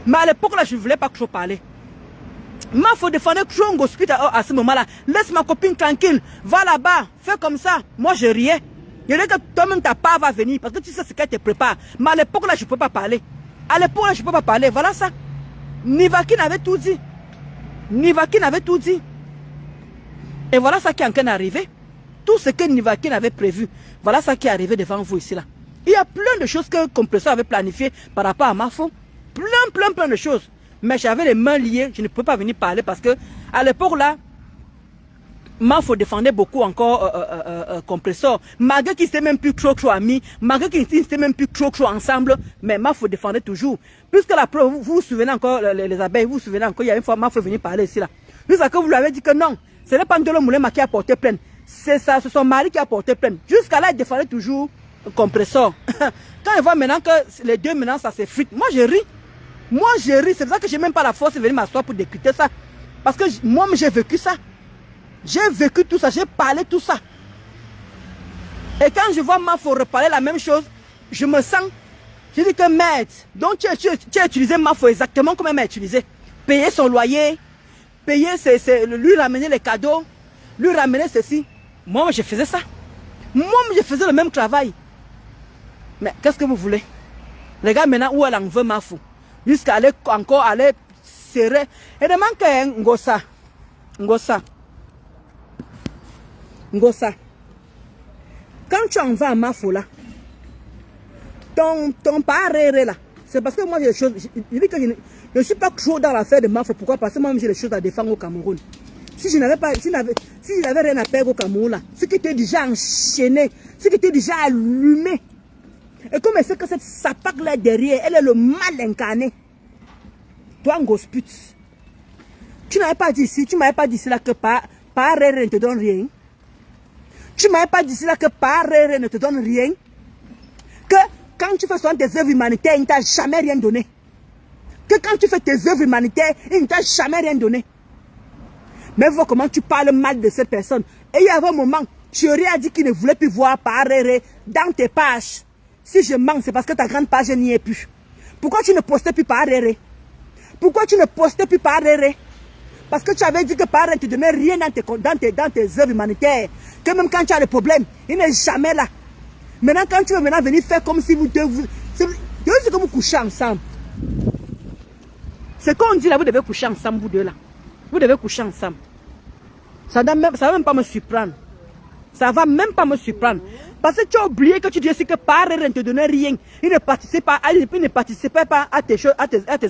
Mais à l'époque là, je ne voulais pas trop parler. Mafo défendait trop Ngosput à ce moment là. Laisse ma copine tranquille, va là-bas, fais comme ça. Moi je riais. Je disais que toi-même ta part va venir parce que tu sais ce qu'elle te prépare. Mais à l'époque là, je ne peux pas parler. À l'époque là, je ne peux pas parler. Voilà ça. Nivakin avait tout dit. Nivakin avait tout dit. Et voilà ça qui est en train d'arriver. Tout ce que Nivakin avait prévu, voilà ça qui est arrivé devant vous ici là. Il y a plein de choses que Compresseur avait planifié par rapport à Mafo. Plein de choses. Mais j'avais les mains liées, je ne peux pas venir parler parce que à l'époque là, Mafo défendait beaucoup encore Compresseur. Malgré qu'ils n'étaient même plus trop amis, malgré qu'ils n'étaient même plus trop ensemble, mais Mafo défendait toujours. Puisque la preuve, vous vous souvenez encore, les abeilles, vous vous souvenez encore, il y a une fois Mafo est venu parler ici là. Jusqu'à que vous lui avez dit que non, ce n'est pas Ndolo Moulema qui a porté plainte. C'est ça, c'est son mari qui a porté plainte. Jusqu'à là, il défendait toujours Compresseur. Quand il voit maintenant que les deux maintenant ça s'effrite, moi je ris. Moi je ris, c'est pour ça que je n'ai même pas la force de venir m'asseoir pour discuter ça. Parce que moi j'ai vécu ça. J'ai vécu tout ça, j'ai parlé tout ça. Et quand je vois Mafo reparler la même chose, je me sens, je dis que maître, donc tu as utilisé Mafo exactement comme elle m'a utilisé. Payer son loyer, lui ramener les cadeaux, lui ramener ceci. Moi, je faisais ça. Moi, je faisais le même travail. Mais qu'est-ce que vous voulez? Regarde maintenant où elle en veut Mafo. Jusqu'à aller encore aller serrer. Et demande que Ngosa. Quand tu en vas à Mafo là, ton paré là, c'est parce que moi j'ai des choses. Je dis que je ne suis pas trop dans l'affaire de Mafo. Pourquoi? Parce que moi j'ai des choses à défendre au Cameroun. Si je n'avais rien à perdre au Cameroun là, ce qui était déjà enchaîné, ce qui était déjà allumé. Et comme elle sait que cette sapac là derrière, elle est le mal incarné. Toi, Ngosput, tu n'avais pas dit ici, tu m'avais pas dit ici là que par ne te donne rien. Tu m'avais pas dit ici là que par ne te donne rien. Que quand tu fais souvent tes œuvres humanitaires, il ne t'a jamais rien donné. Que quand tu fais tes œuvres humanitaires, il ne t'a jamais rien donné. Mais vois comment tu parles mal de cette personne. Et il y avait un moment, Thierry a dit qu'il ne voulait plus voir Paréré dans tes pages. Si je manque, c'est parce que ta grande page n'y est plus. Pourquoi tu ne postais plus Paréré? Pourquoi tu ne postais plus Paréré? Parce que tu avais dit que Paréré ne te donnait rien dans tes œuvres humanitaires. Que même quand tu as des problèmes, il n'est jamais là. Maintenant, quand tu veux venir faire comme si c'est que vous couchez ensemble. C'est qu'on dit là, vous devez coucher ensemble, vous deux là. Vous devez coucher ensemble. Ça ne va même pas me surprendre. Ça ne va même pas me surprendre. Parce que tu as oublié que tu disais que Paréré ne te donnait rien. Il ne participait pas à tes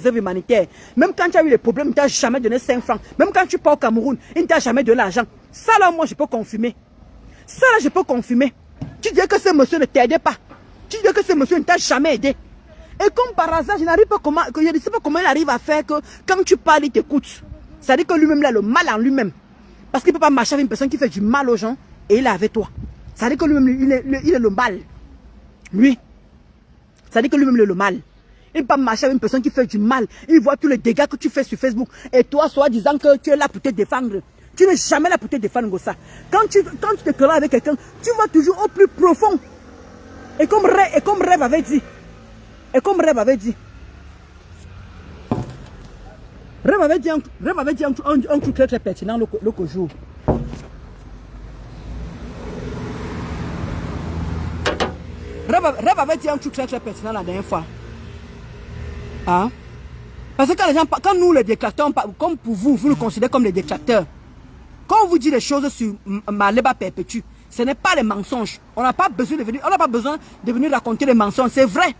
œuvres humanitaires. Même quand tu as eu des problèmes, il ne t'a jamais donné 5 francs. Même quand tu pars au Cameroun, il ne t'a jamais donné l'argent. Ça là, moi, je peux confirmer. Ça là, je peux confirmer. Tu dis que ce monsieur ne t'aidait pas. Tu dis que ce monsieur ne t'a jamais aidé. Et comme par hasard, je ne sais pas comment il arrive à faire que quand tu parles, il t'écoute. Ça dit que lui-même, il a le mal en lui-même. Parce qu'il ne peut pas marcher avec une personne qui fait du mal aux gens et il est avec toi. Ça dit que lui-même, il est le mal. Lui. Ça dit que lui-même, il est le mal. Il ne peut pas marcher avec une personne qui fait du mal. Il voit tous les dégâts que tu fais sur Facebook. Et toi, soit disant que tu es là pour te défendre. Tu n'es jamais là pour te défendre comme ça. Quand tu te querelles avec quelqu'un, tu vas toujours au plus profond. Et comme Rêve avait dit. Rêve avait dit un truc très pertinent l'autre jour. Rêve avait dit un truc très pertinent la dernière fois. Hein? Parce que quand nous les détracteurs, comme pour vous, vous nous considérez comme les détracteurs. Quand on vous dit des choses sur Maleba Perpétue, ce n'est pas les mensonges. On n'a pas besoin de venir raconter des mensonges. C'est vrai.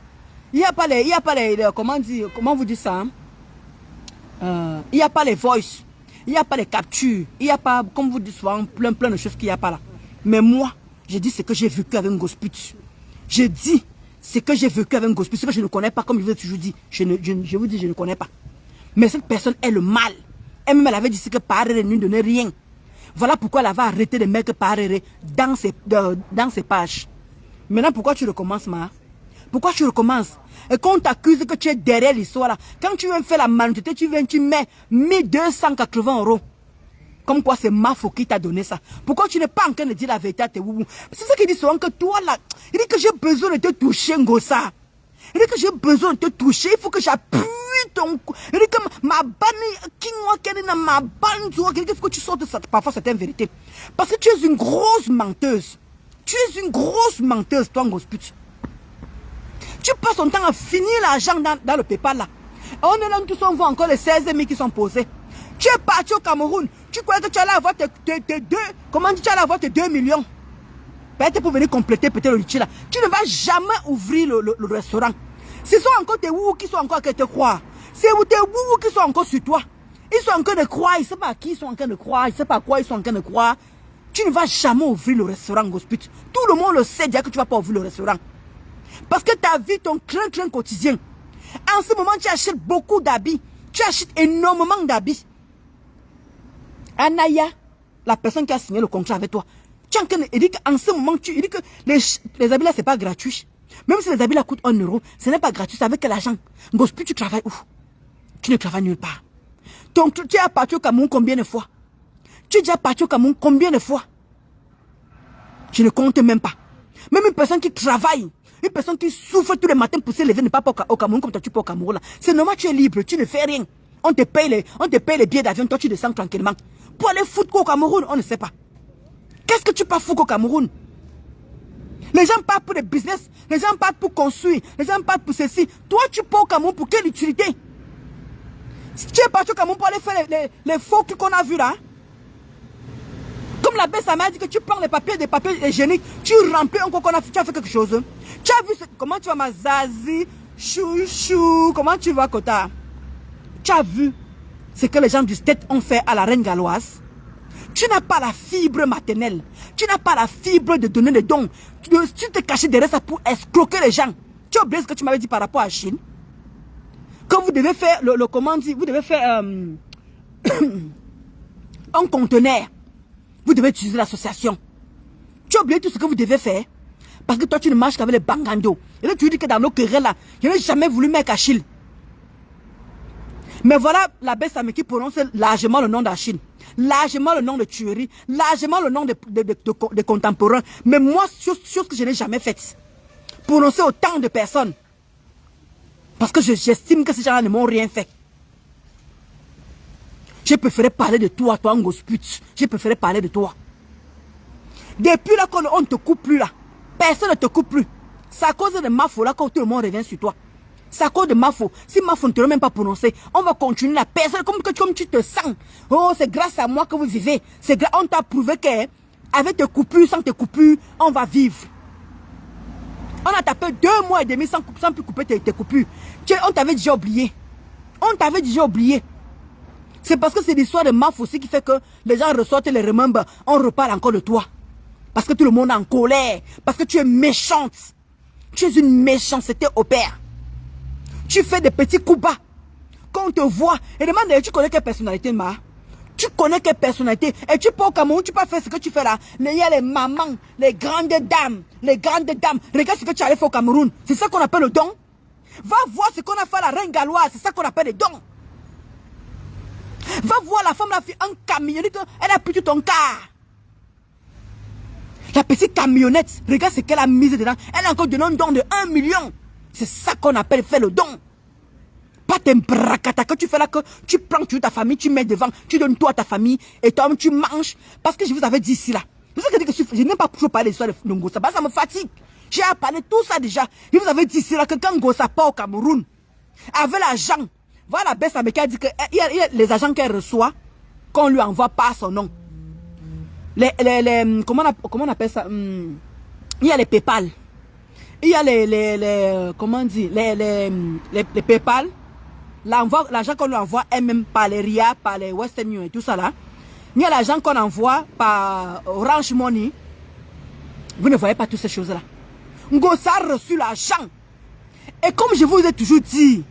Il n'y a pas les comment vous dites ça? Hein? Il n'y a pas les voices. Il n'y a pas les captures. Il n'y a pas, comme vous dites souvent, plein de choses qu'il n'y a pas là. Mais moi, j'ai dit ce que j'ai vécu avec Ngosput. J'ai dit ce que j'ai vécu avec Ngosput, ce que je ne connais pas, comme je vous ai toujours dit. Je vous dis, je ne connais pas. Mais cette personne est le mal. Elle-même, elle avait dit que Parere ne donnait rien. Voilà pourquoi elle avait arrêté de mettre Parere dans ses pages. Maintenant, pourquoi tu recommences, Ma? Pourquoi tu recommences? Et quand on t'accuse que tu es derrière l'histoire là, quand tu viens faire la malhonnêteté, tu mets 1280 €. Comme quoi c'est Mafo qui t'a donné ça. Pourquoi tu n'es pas en train de dire la vérité à tes woubou? C'est ça qu'il dit souvent que toi là, il dit que j'ai besoin de te toucher, Ngosa. Il dit que j'ai besoin de te toucher, il faut que j'appuie ton cou. Il dit que ma banne, il faut que tu sortes parfois certaines vérités. Parce que tu es une grosse menteuse. Tu es une grosse menteuse, toi, Ngosput. Tu passes ton temps à finir l'argent dans le PayPal là. On est là, tous on voit encore les 16 000 qui sont posés. Tu es parti au Cameroun. Tu crois que tu allais avoir tes 2, comment tu allais avoir tes 2 millions? Peut-être pour venir compléter peut-être le litchi là. Tu ne vas jamais ouvrir le restaurant. Ce sont encore tes woubous qui sont encore à te croire. C'est tes woubous qui sont encore sur toi. Ils sont en train de croire. Ils ne savent pas à qui ils sont en train de croire. Ils ne savent pas à quoi ils sont en train de croire. Tu ne vas jamais ouvrir le restaurant, Ngosput. Tout le monde le sait déjà que tu ne vas pas ouvrir le restaurant. Parce que ta vie, ton crain quotidien. En ce moment, tu achètes beaucoup d'habits. Tu achètes énormément d'habits. Anaya, la personne qui a signé le contrat avec toi, il dit qu'en ce moment, il dit que les habits là, c'est pas gratuit. Même si les habits là coûtent 1 €, ce n'est pas gratuit. C'est avec quel argent? Ngosput, tu travailles où? Tu ne travailles nulle part. Donc, tu es parti au Cameroun combien de fois? Tu es déjà parti au Cameroun combien de fois? Je ne compte même pas. Même une personne qui travaille, une personne qui souffre tous les matins pour se lever, ne pas au Cameroun comme toi tu peux au Cameroun. C'est normal, tu es libre, tu ne fais rien. On te paye les billets d'avion, toi tu descends tranquillement. Pour aller foutre quoi au Cameroun, on ne sait pas. Qu'est-ce que tu pars foutre au Cameroun? Les gens partent pour des business, les gens partent pour construire, les gens partent pour ceci. Toi tu pars au Cameroun pour quelle utilité? Si tu es parti au Cameroun pour aller faire les faux qu'on a vus là, comme la baisse, ça m'a dit que tu prends des papiers hygiéniques, tu remplis encore qu'on a fait, tu as fait quelque chose. Tu as vu comment tu vas, ma Zazie, chouchou, comment tu vas, Kota? Tu as vu ce que les gens du State ont fait à la reine galloise? Tu n'as pas la fibre maternelle. Tu n'as pas la fibre de donner des dons. Tu te caches derrière ça pour escroquer les gens. Tu as oublié ce que tu m'avais dit par rapport à la Chine? Quand vous devez faire comment dire, vous devez faire un conteneur. Vous devez utiliser l'association. Tu as oublié tout ce que vous devez faire. Parce que toi, tu ne marches qu'avec les bangando. Et là, tu dis que dans nos querelles là, je n'ai jamais voulu mettre Achille. Mais voilà la baisse qui prononce largement le nom d'Achille. Largement le nom de tuerie. Largement le nom de contemporains. Mais moi, chose que je n'ai jamais faite. Prononcer autant de personnes. Parce que j'estime que ces gens-là ne m'ont rien fait. J'ai préféré parler de toi, Ngosput. J'ai préféré parler de toi. Depuis là qu'on ne te coupe plus là. Personne ne te coupe plus. C'est à cause de Mafo là que tout le monde revient sur toi. C'est à cause de Mafo. Si Mafo ne te l'a même pas prononcé, on va continuer la personne comme tu te sens. Oh, c'est grâce à moi que vous vivez. On t'a prouvé qu'avec tes coupures, sans tes coupures, on va vivre. On a tapé 2 mois et demi sans plus couper tes coupures. On t'avait déjà oublié. On t'avait déjà oublié. C'est parce que c'est l'histoire de Mafo aussi qui fait que les gens ressortent et les remember. On reparle encore de toi. Parce que tout le monde est en colère. Parce que tu es méchante. Tu es une méchanceté au père. Tu fais des petits coups bas. Quand on te voit, et demande, tu connais quelle personnalité, Ma? Tu connais quelle personnalité? Et tu peux au Cameroun, tu peux faire ce que tu fais là. Il y a les mamans, les grandes dames. Les grandes dames. Regarde ce que tu allais faire au Cameroun. C'est ça qu'on appelle le don. Va voir ce qu'on a fait à la reine galloise. C'est ça qu'on appelle le don. Va voir la femme, la fille, un camion. Elle a pris tout ton car. La petite camionnette, regarde ce qu'elle a mis dedans. Elle a encore donné un don de 1 million. C'est ça qu'on appelle faire le don. Pas tes bracata que tu fais là, que tu prends toute ta famille, tu mets devant, tu donnes tout à ta famille, et toi tu manges. Parce que je vous avais dit ici là. Je n'aime pas toujours parler de l'histoire de Ngossa. Ça me fatigue. J'ai à parler tout ça déjà. Je vous avais dit ici là que quand Ngossa part au Cameroun, avec l'argent, voilà la baisse américaine dit qu'il y a les agents qu'elle reçoit, qu'on lui envoie pas son nom. Comment on appelle ça? Il y a les PayPal. Il y a comment on dit, les PayPal. L'argent qu'on lui envoie est même par les RIA, par les Western Union et tout ça là. Il y a l'argent qu'on envoie par Orange Money. Vous ne voyez pas toutes ces choses-là. Ngossa a reçu l'argent. Et comme je vous ai toujours dit,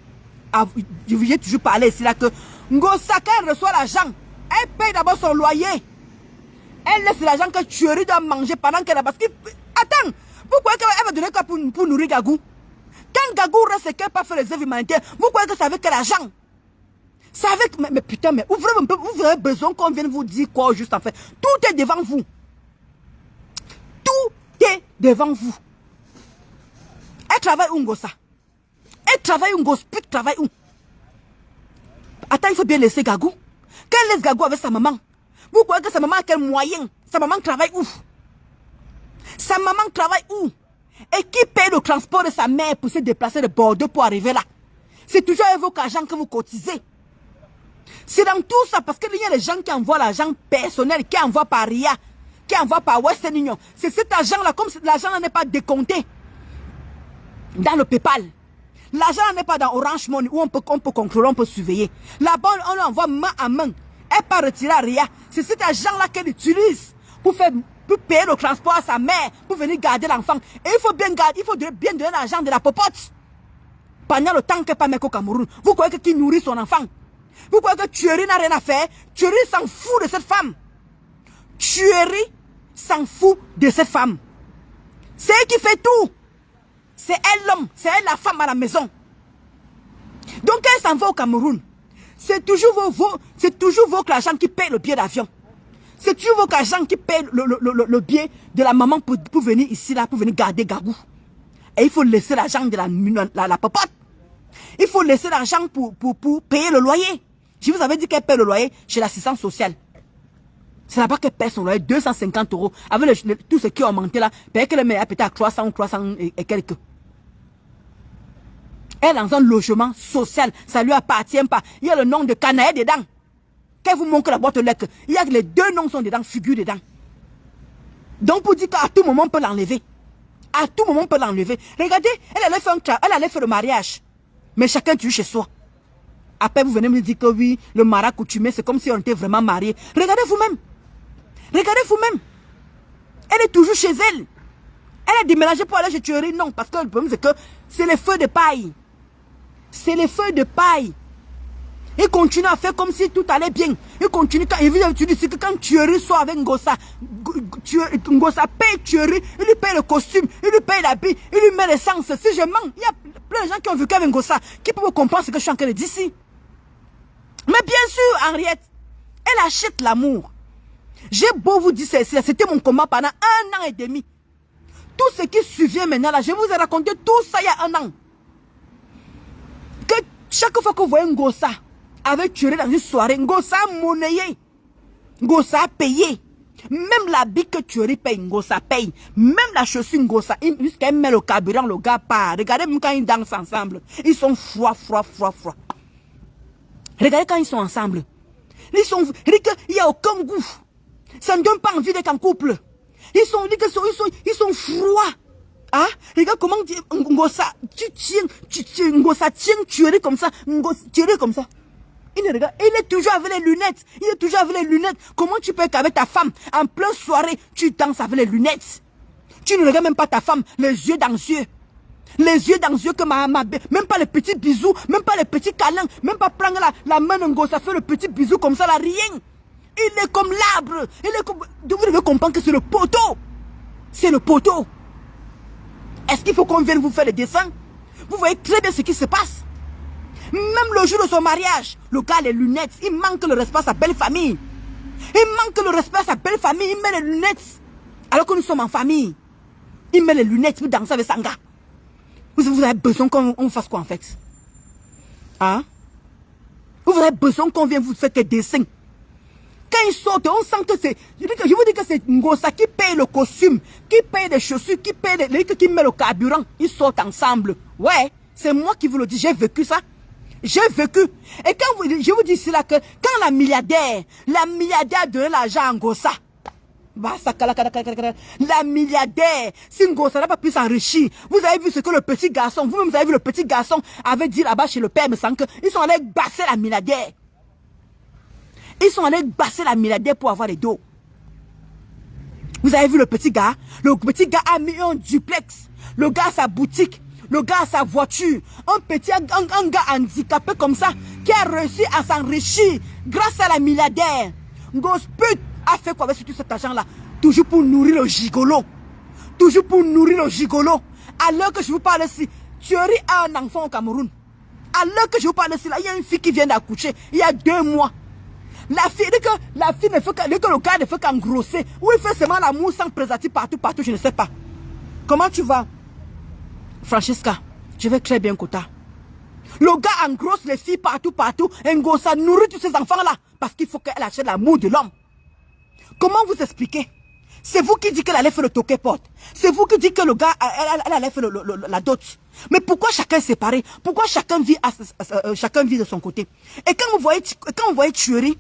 je vous ai toujours parlé ici là que Ngossa, quand elle reçoit l'argent, elle paye d'abord son loyer. Elle laisse l'argent que Thierry doit manger pendant qu'elle a... Parce que... Attends, vous croyez qu'elle va donner quoi pour nourrir Gagou? Quand Gagou reste et qu'elle n'a pas fait les œuvres humanitaires, vous croyez que c'est avec quel argent? C'est avec... Mais putain, mais vous avez besoin qu'on vienne vous dire quoi juste en fait? Tout est devant vous. Tout est devant vous. Elle travaille où, Ngossa? Elle travaille où, Ngossa? Pute travaille où? Attends, il faut bien laisser Gagou. Quand elle laisse Gagou avec sa maman, vous croyez que sa maman a quel moyen? Sa maman travaille où? Sa maman travaille où? Et qui paye le transport de sa mère pour se déplacer de Bordeaux pour arriver là? C'est toujours avec vos argent que vous cotisez. C'est dans tout ça parce qu'il y a des gens qui envoient l'argent personnel, qui envoient par RIA, qui envoient par Western Union. C'est cet argent-là, comme l'argent n'est pas décompté dans le PayPal. L'argent n'est pas dans Orange Money où on peut contrôler, on peut surveiller. Là-bas, on l'envoie main à main. Elle pas retirer à RIA. C'est cet argent-là qu'elle utilise pour payer le transport à sa mère, pour venir garder l'enfant. Et il faut bien garder, il faut bien donner l'argent de la popote. Pendant le temps qu'elle n'est pas mec au Cameroun. Vous croyez que qui nourrit son enfant? Vous croyez que Thierry n'a rien à faire? Thierry s'en fout de cette femme. Thierry s'en fout de cette femme. C'est elle qui fait tout. C'est elle l'homme, c'est elle la femme à la maison. Donc elle s'en va au Cameroun. C'est toujours votre argent qui paye le billet d'avion. C'est toujours votre argent qui paye le billet de la maman pour venir ici, là, pour venir garder Gagou. Et il faut laisser l'argent de la popote. Il faut laisser l'argent pour payer le loyer. Je vous avais dit qu'elle paye le loyer chez l'assistance sociale. C'est là-bas qu'elle paye son loyer, 250 €. Avec tout ce qui a augmenté là, peut-être qu'elle met peut-être à 300 ou 300 et quelques. Elle est dans un logement social, ça ne lui appartient pas. Il y a le nom de Canaë dedans. Qu'elle vous montre la boîte aux lettres, il y a les deux noms sont dedans, figurent dedans. Donc pour dire qu'à tout moment on peut l'enlever. À tout moment on peut l'enlever. Regardez, elle allait faire le mariage. Mais chacun tue chez soi. Après vous venez me dire que oui, le mariage coutumé, c'est comme si on était vraiment mariés. Regardez vous-même. Regardez vous-même. Elle est toujours chez elle. Elle a déménagé pour aller chez Thierry. Non, parce que le problème c'est que c'est les feux de paille. C'est les feuilles de paille. Il continue à faire comme si tout allait bien. Il continue. Il veut dire que quand Thierry sort avec Ngossa, Ngossa paye Thierry, il lui paye le costume, il lui paye l'habit, il lui met l'essence. Si je mens, il y a plein de gens qui ont vécu avec Ngossa qui peuvent comprendre ce que je suis en train de dire ici. Mais bien sûr, Henriette, elle achète l'amour. J'ai beau vous dire, c'était mon combat pendant 1 an et demi. Tout ce qui survient maintenant, là, je vous ai raconté tout ça il y a 1 an. Que chaque fois que vous voyez Ngossa avec Thierry dans une soirée, Ngossa a monnayé, Ngossa a payé. Même l'habit que Thierry paye, Ngossa paye. Même la chaussure Ngossa, jusqu'à met le carburant, le gars part. Regardez même quand ils dansent ensemble. Ils sont froids. Regardez quand ils sont ensemble. Il n'y a aucun goût. Ça ne donne pas envie d'être en couple. Ils sont froids. Ah, regarde comment Ngossa, Ngossa tient Thierry comme ça. Thierry comme ça. Il est toujours avec les lunettes. Comment tu peux être avec ta femme en pleine soirée, tu danses avec les lunettes? Tu ne regardes même pas ta femme, les yeux dans les yeux. Les yeux dans les yeux que même pas les petits bisous, même pas les petits câlins, même pas prendre la main de Ngossa, faire le petit bisou comme ça, là, rien. Il est comme l'arbre. Vous devez comprendre que c'est le poteau. C'est le poteau. Est-ce qu'il faut qu'on vienne vous faire les dessins? Vous voyez très bien ce qui se passe. Même le jour de son mariage, le gars a les lunettes. Il manque le respect à sa belle famille. Il met les lunettes. Alors que nous sommes en famille. Il met les lunettes pour danser avec Sanga. Vous avez besoin qu'on fasse quoi en fait? Hein? Vous avez besoin qu'on vienne vous faire des dessins. Quand ils sortent, on sent que c'est... Je vous dis que c'est Ngosa qui paye le costume, qui paye les chaussures, qui paye qui met le carburant. Ils sortent ensemble. Ouais, c'est moi qui vous le dis. J'ai vécu ça. J'ai vécu. Et quand je vous dis cela que quand la milliardaire donne l'argent à Ngosa, la milliardaire, si Ngosa n'a pas pu s'enrichir, vous avez vu ce que le petit garçon, vous-même vous avez vu le petit garçon avait dit là-bas chez le père Messanque, ils sont allés basser la milliardaire. Ils sont allés basser la milliardaire pour avoir les dos. Vous avez vu le petit gars a mis un duplex. Le gars a sa boutique. Le gars a sa voiture. Un gars handicapé comme ça qui a réussi à s'enrichir grâce à la milliardaire. Ngosput a fait quoi avec tout cet argent-là? Toujours pour nourrir le gigolo. Toujours pour nourrir le gigolo. À l'heure que je vous parle ici, Thierry a un enfant au Cameroun. À l'heure que je vous parle ici, là, il y a une fille qui vient d'accoucher il y a 2 mois. La fille ne fait que le gars ne fait qu'engrosser. Ou il fait seulement l'amour sans préservatif partout, je ne sais pas. Comment tu vas, Francesca? Je vais très bien, Kota. Le gars engrosse les filles partout. Et Ngosa nourrit tous ces enfants-là. Parce qu'il faut qu'elle achète l'amour de l'homme. Comment vous expliquez? C'est vous qui dites qu'elle allait faire le toquet porte. C'est vous qui dites que le gars, elle allait faire la dot. Mais pourquoi chacun est séparé? Pourquoi chacun vit de son côté? Et quand vous voyez Thierry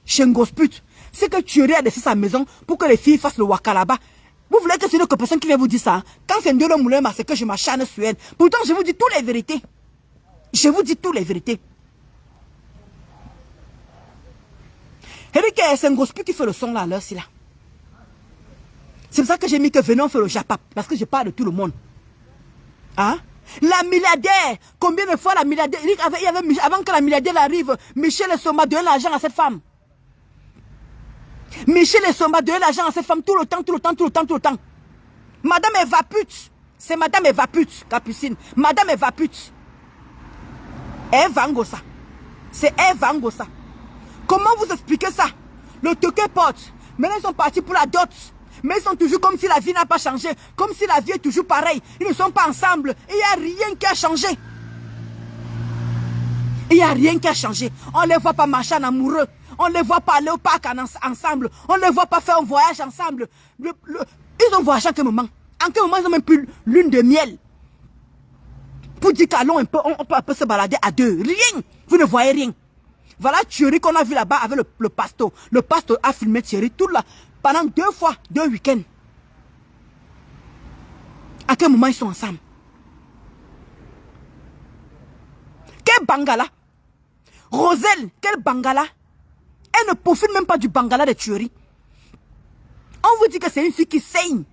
chez Ngosput, c'est que Thierry a laissé sa maison pour que les filles fassent le waka là-bas. Vous voulez que c'est une autre personne qui vient vous dire ça? Hein? Quand c'est Ndolo Moulema, c'est que je m'acharne sur elle. Pourtant, je vous dis toutes les vérités. Je vous dis toutes les vérités. Eric, c'est Ngosput qui fait le son là, à l'heure-ci là. C'est pour ça que j'ai mis que venons faire le japap. Parce que je parle de tout le monde. Hein? La milliardaire, combien de fois la milliardaire, avant que la milliardaire arrive, Michel et Soma donnent l'argent à cette femme. Michel et Soma donnent l'argent à cette femme tout le temps. Madame Eva pute. C'est Madame Eva pute, Capucine. Madame Eva pute. Eva Ngosa. C'est Eva Ngosa. Comment vous expliquez ça? Le toquet porte. Maintenant ils sont partis pour la dot. Mais ils sont toujours comme si la vie n'a pas changé. Comme si la vie est toujours pareille. Ils ne sont pas ensemble. Il n'y a rien qui a changé. Il n'y a rien qui a changé. On ne les voit pas marcher en amoureux. On ne les voit pas aller au parc ensemble. On ne les voit pas faire un voyage ensemble. Ils ont voyagé en quel moment? En quel moment ils n'ont même plus lune de miel? Pour dire qu'allons on peut se balader à deux. Rien. Vous ne voyez rien. Voilà Thierry qu'on a vu là-bas avec le pasteur. Le pasteur a filmé Thierry tout là. Pendant 2 fois, 2 week-ends. À quel moment ils sont ensemble? Quel bangala? Roselle, quel bangala? Elle ne profite même pas du bangala de Thierry. On vous dit que c'est une fille qui saigne.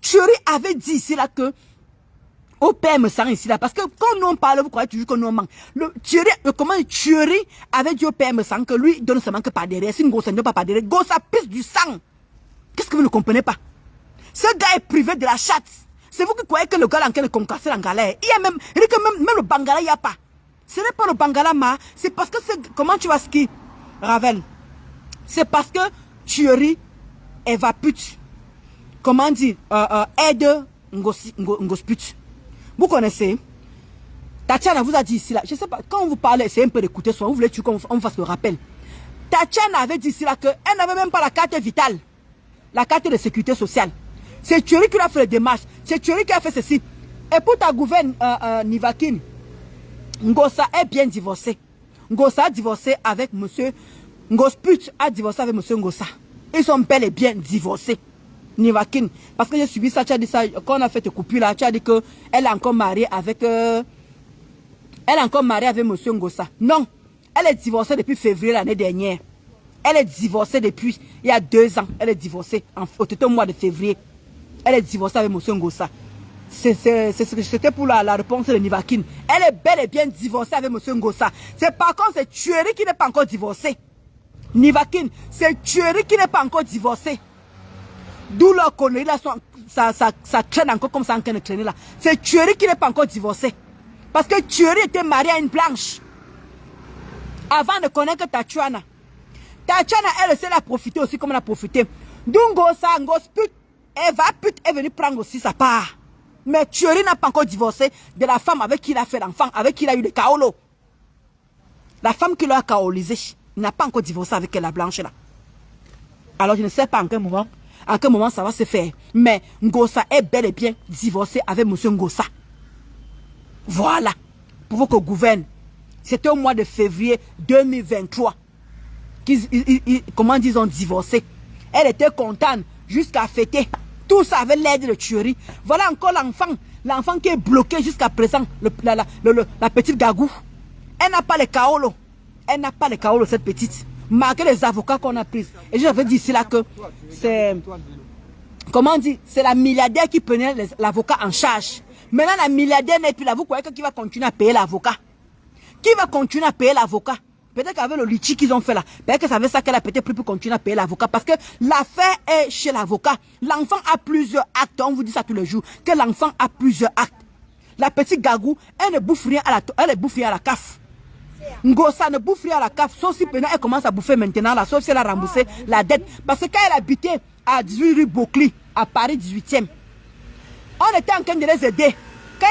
Thierry avait dit ici là que au père me sent ici là. Parce que quand nous on parle, vous croyez toujours que nous on manque. Thierry avait dit au père me sent que lui donne seulement que par derrière. Si Ngosa ne donne pas par derrière, Ngosa pisse du sang. Qu'est-ce que vous ne comprenez pas? Ce gars est privé de la chatte. C'est vous qui croyez que le gars en train de concasser en galère. Il y a même le bangala, il n'y a pas. Ce n'est pas le bangala, ma. C'est parce que c'est. Comment tu vas skier, Ravel? C'est parce que Thierry, elle va pute. Comment dire? Aide Ngosput. Vous connaissez? Tatiana vous a dit ici là. Je ne sais pas. Quand on vous parle, c'est un peu d'écouter soin. Vous voulez qu'on fasse le rappel. Tatiana avait dit ici là qu'elle n'avait même pas la carte vitale. La carte de sécurité sociale. C'est Thierry qui a fait les démarches. C'est Thierry qui a fait ceci. Et pour ta gouverne, Nivakin, Ngosa est bien divorcé. Ngosa a divorcé avec monsieur. Ngosput a divorcé avec monsieur Ngosa. Ils sont bel et bien divorcés. Nivakin. Parce que j'ai suivi ça, tu as dit ça. Quand on a fait tes coupures là, tu as dit qu'elle est encore mariée avec. Elle est encore mariée avec monsieur Ngosa. Non. Elle est divorcée depuis février l'année dernière. Elle est divorcée depuis il y a 2 ans. Elle est divorcée au mois de février. Elle est divorcée avec monsieur Ngosa. C'était pour la réponse de Nivakin. Elle est bel et bien divorcée avec monsieur Ngosa. C'est par contre c'est Thierry qui n'est pas encore divorcé. Nivakin, c'est Thierry qui n'est pas encore divorcé. D'où leur connerie là, ça traîne encore comme ça en train de traîner là. C'est Thierry qui n'est pas encore divorcé. Parce que Thierry était marié à une blanche. Avant de connaître Tatiana. Tatiana, elle essaie de profiter aussi comme elle a profité. Donc, Ngosput, Eva est venue prendre aussi sa part. Mais Thierry n'a pas encore divorcé de la femme avec qui il a fait l'enfant, avec qui il a eu le kaolo. La femme qui l'a kaolisé n'a pas encore divorcé avec la blanche là. Alors je ne sais pas en quel moment ça va se faire. Mais Ngossa est bel et bien divorcé avec monsieur Ngossa. Voilà. Pour vous que gouverne. C'était au mois de février 2023 comment ils ont divorcé. Elle était contente jusqu'à fêter. Tout ça avec l'aide de tuerie. Voilà encore l'enfant. L'enfant qui est bloqué jusqu'à présent. La petite Gagou. Elle n'a pas les kaolo. Elle n'a pas les kaolo, cette petite. Malgré les avocats qu'on a pris. Et je veux dire ici là que c'est... Comment on dit? C'est la milliardaire qui prenait l'avocat en charge. Maintenant, la milliardaire n'est plus là. Vous croyez qui va continuer à payer l'avocat? Qui va continuer à payer l'avocat? Peut-être qu'avec le litchi qu'ils ont fait là, peut-être que ça veut ça qu'elle a peut-être plus pour continuer à payer l'avocat. Parce que l'affaire est chez l'avocat. L'enfant a plusieurs actes. On vous dit ça tous les jours. Que l'enfant a plusieurs actes. La petite Gagou, elle ne bouffe rien à la CAF. Ngossa ne bouffe rien à la CAF. Sauf si maintenant elle commence à bouffer maintenant là. Sauf si elle a remboursé la dette. Parce que quand elle habitait à 18 rue Beaucly, à Paris 18e, on était en train de les aider. Quand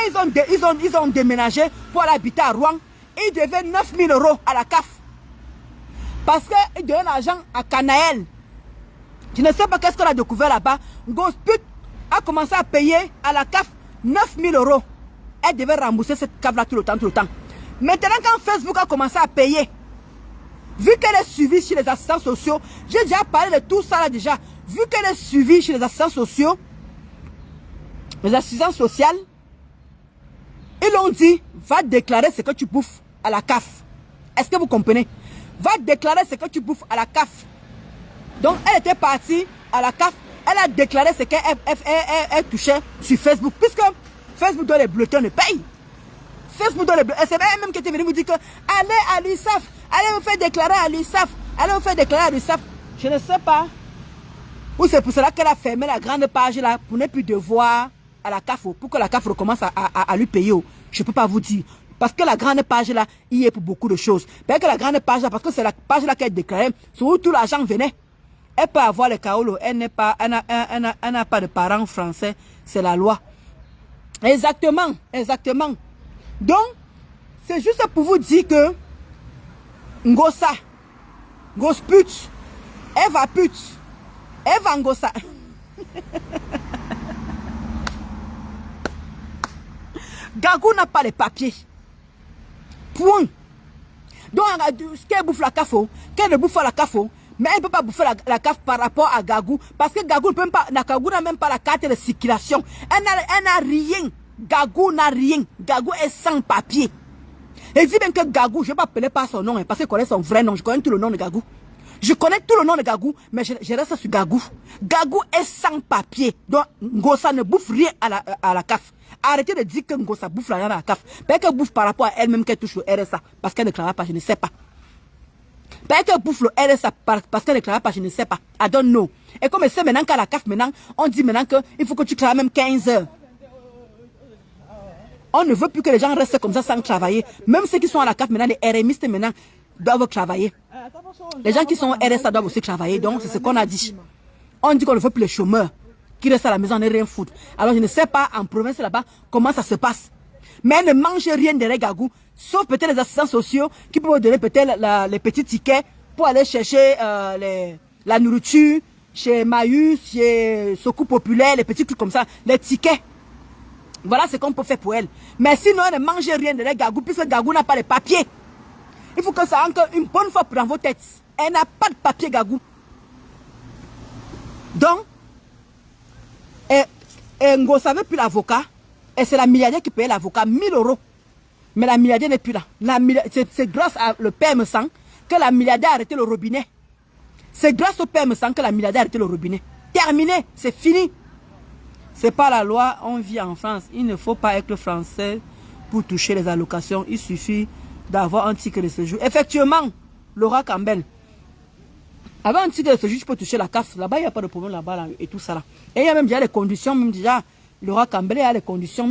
ils ont déménagé pour aller habiter à Rouen, ils devaient 9 000 € à la CAF. Parce qu'ils donnaient l'argent à Canaël. Je ne sais pas qu'est-ce qu'on a découvert là-bas. Gosput a commencé à payer à la CAF 9 000 €. Elle devait rembourser cette CAF-là tout le temps. Maintenant, quand Facebook a commencé à payer, vu qu'elle est suivie chez les assistants sociaux, j'ai déjà parlé de tout ça là déjà. Vu qu'elle est suivie chez les assistants sociaux, les assistants sociaux, ils l'ont dit, va déclarer ce que tu bouffes à la CAF. Est-ce que vous comprenez? Va déclarer ce que tu bouffes à la CAF. Donc, elle était partie à la CAF. Elle a déclaré ce qu'elle touchait sur Facebook. Puisque Facebook doit les bulletins de paye. Facebook doit les bulletins. C'est elle-même qui était venue vous dire que allez à l'USAF. Allez vous faire déclarer à l'USAF. Allez vous faire déclarer à l'USAF. Je ne sais pas. Ou c'est pour cela qu'elle a fermé la grande page là pour ne plus devoir à la CAF, pour que la CAF recommence à lui payer. Je ne peux pas vous dire. Parce que la grande page là, il y est pour beaucoup de choses. Parce que la grande page là, parce que c'est la page là qu'elle déclarait, sur où tout l'argent venait. Elle peut avoir le kaolo, elle n'a pas de parents français, c'est la loi. Exactement. Donc, c'est juste pour vous dire que Ngossa, Gosput, elle va pute, elle va Ngossa. Gagou n'a pas les papiers. Point. Donc, ce qu'elle bouffe la CAF, qu'elle ne bouffe pas la CAF, mais elle ne peut pas bouffer la CAF par rapport à Gagou. Parce que Gagou n'a même pas la carte de circulation. Elle n'a rien. Gagou n'a rien. Gagou est sans papier. Et dit bien que Gagou, je ne vais pas appeler par son nom, parce que je connais son vrai nom. Je connais tout le nom de Gagou. Je connais tout le nom de Gagou, mais je reste sur Gagou. Gagou est sans papier. Donc, Ngossa ne bouffe rien à la CAF. Arrêtez de dire que Ngossa bouffe rien à la CAF. Peut-être qu'elle bouffe par rapport à elle-même qu'elle touche le RSA. Parce qu'elle ne déclare pas, je ne sais pas. Peut-être qu'elle bouffe le RSA parce qu'elle ne déclare pas, je ne sais pas. I don't know. Et comme c'est maintenant qu'à la CAF, maintenant, on dit maintenant qu'il faut que tu travailles même 15 heures. On ne veut plus que les gens restent comme ça sans travailler. Même ceux qui sont à la CAF maintenant, les RMistes maintenant, doivent travailler. Les gens qui sont au RSA doivent aussi travailler. Donc, c'est ce qu'on a dit. On dit qu'on ne veut plus les chômeurs qui restent à la maison et rien foutre. Alors, je ne sais pas en province là-bas comment ça se passe. Mais elle ne mange rien de Gagou, sauf peut-être les assistants sociaux qui peuvent donner peut-être les petits tickets pour aller chercher la nourriture chez Maïus, chez Secours Populaire, les petits trucs comme ça, les tickets. Voilà ce qu'on peut faire pour elle. Mais sinon, elle ne mange rien de Gagou, puisque Gagou n'a pas les papiers. Il faut que ça entre une bonne fois dans vos têtes. Elle n'a pas de papier, Gagou. Donc, Ngossa veut plus l'avocat. Et c'est la milliardaire qui paye l'avocat 1 000 €. Mais la milliardaire n'est plus là. C'est grâce à le PM 100 que la milliardaire a arrêté le robinet. C'est grâce au PM 100 que la milliardaire a arrêté le robinet. Terminé, c'est fini. C'est pas la loi, on vit en France. Il ne faut pas être français pour toucher les allocations. Il suffit d'avoir un titre de séjour. Effectivement, Laura Campbell, avoir un titre de séjour, tu peux toucher la CAF. Là-bas, il n'y a pas de problème là-bas et tout ça. Là. Et il y a même déjà les conditions, même déjà, Laura Campbell a les conditions.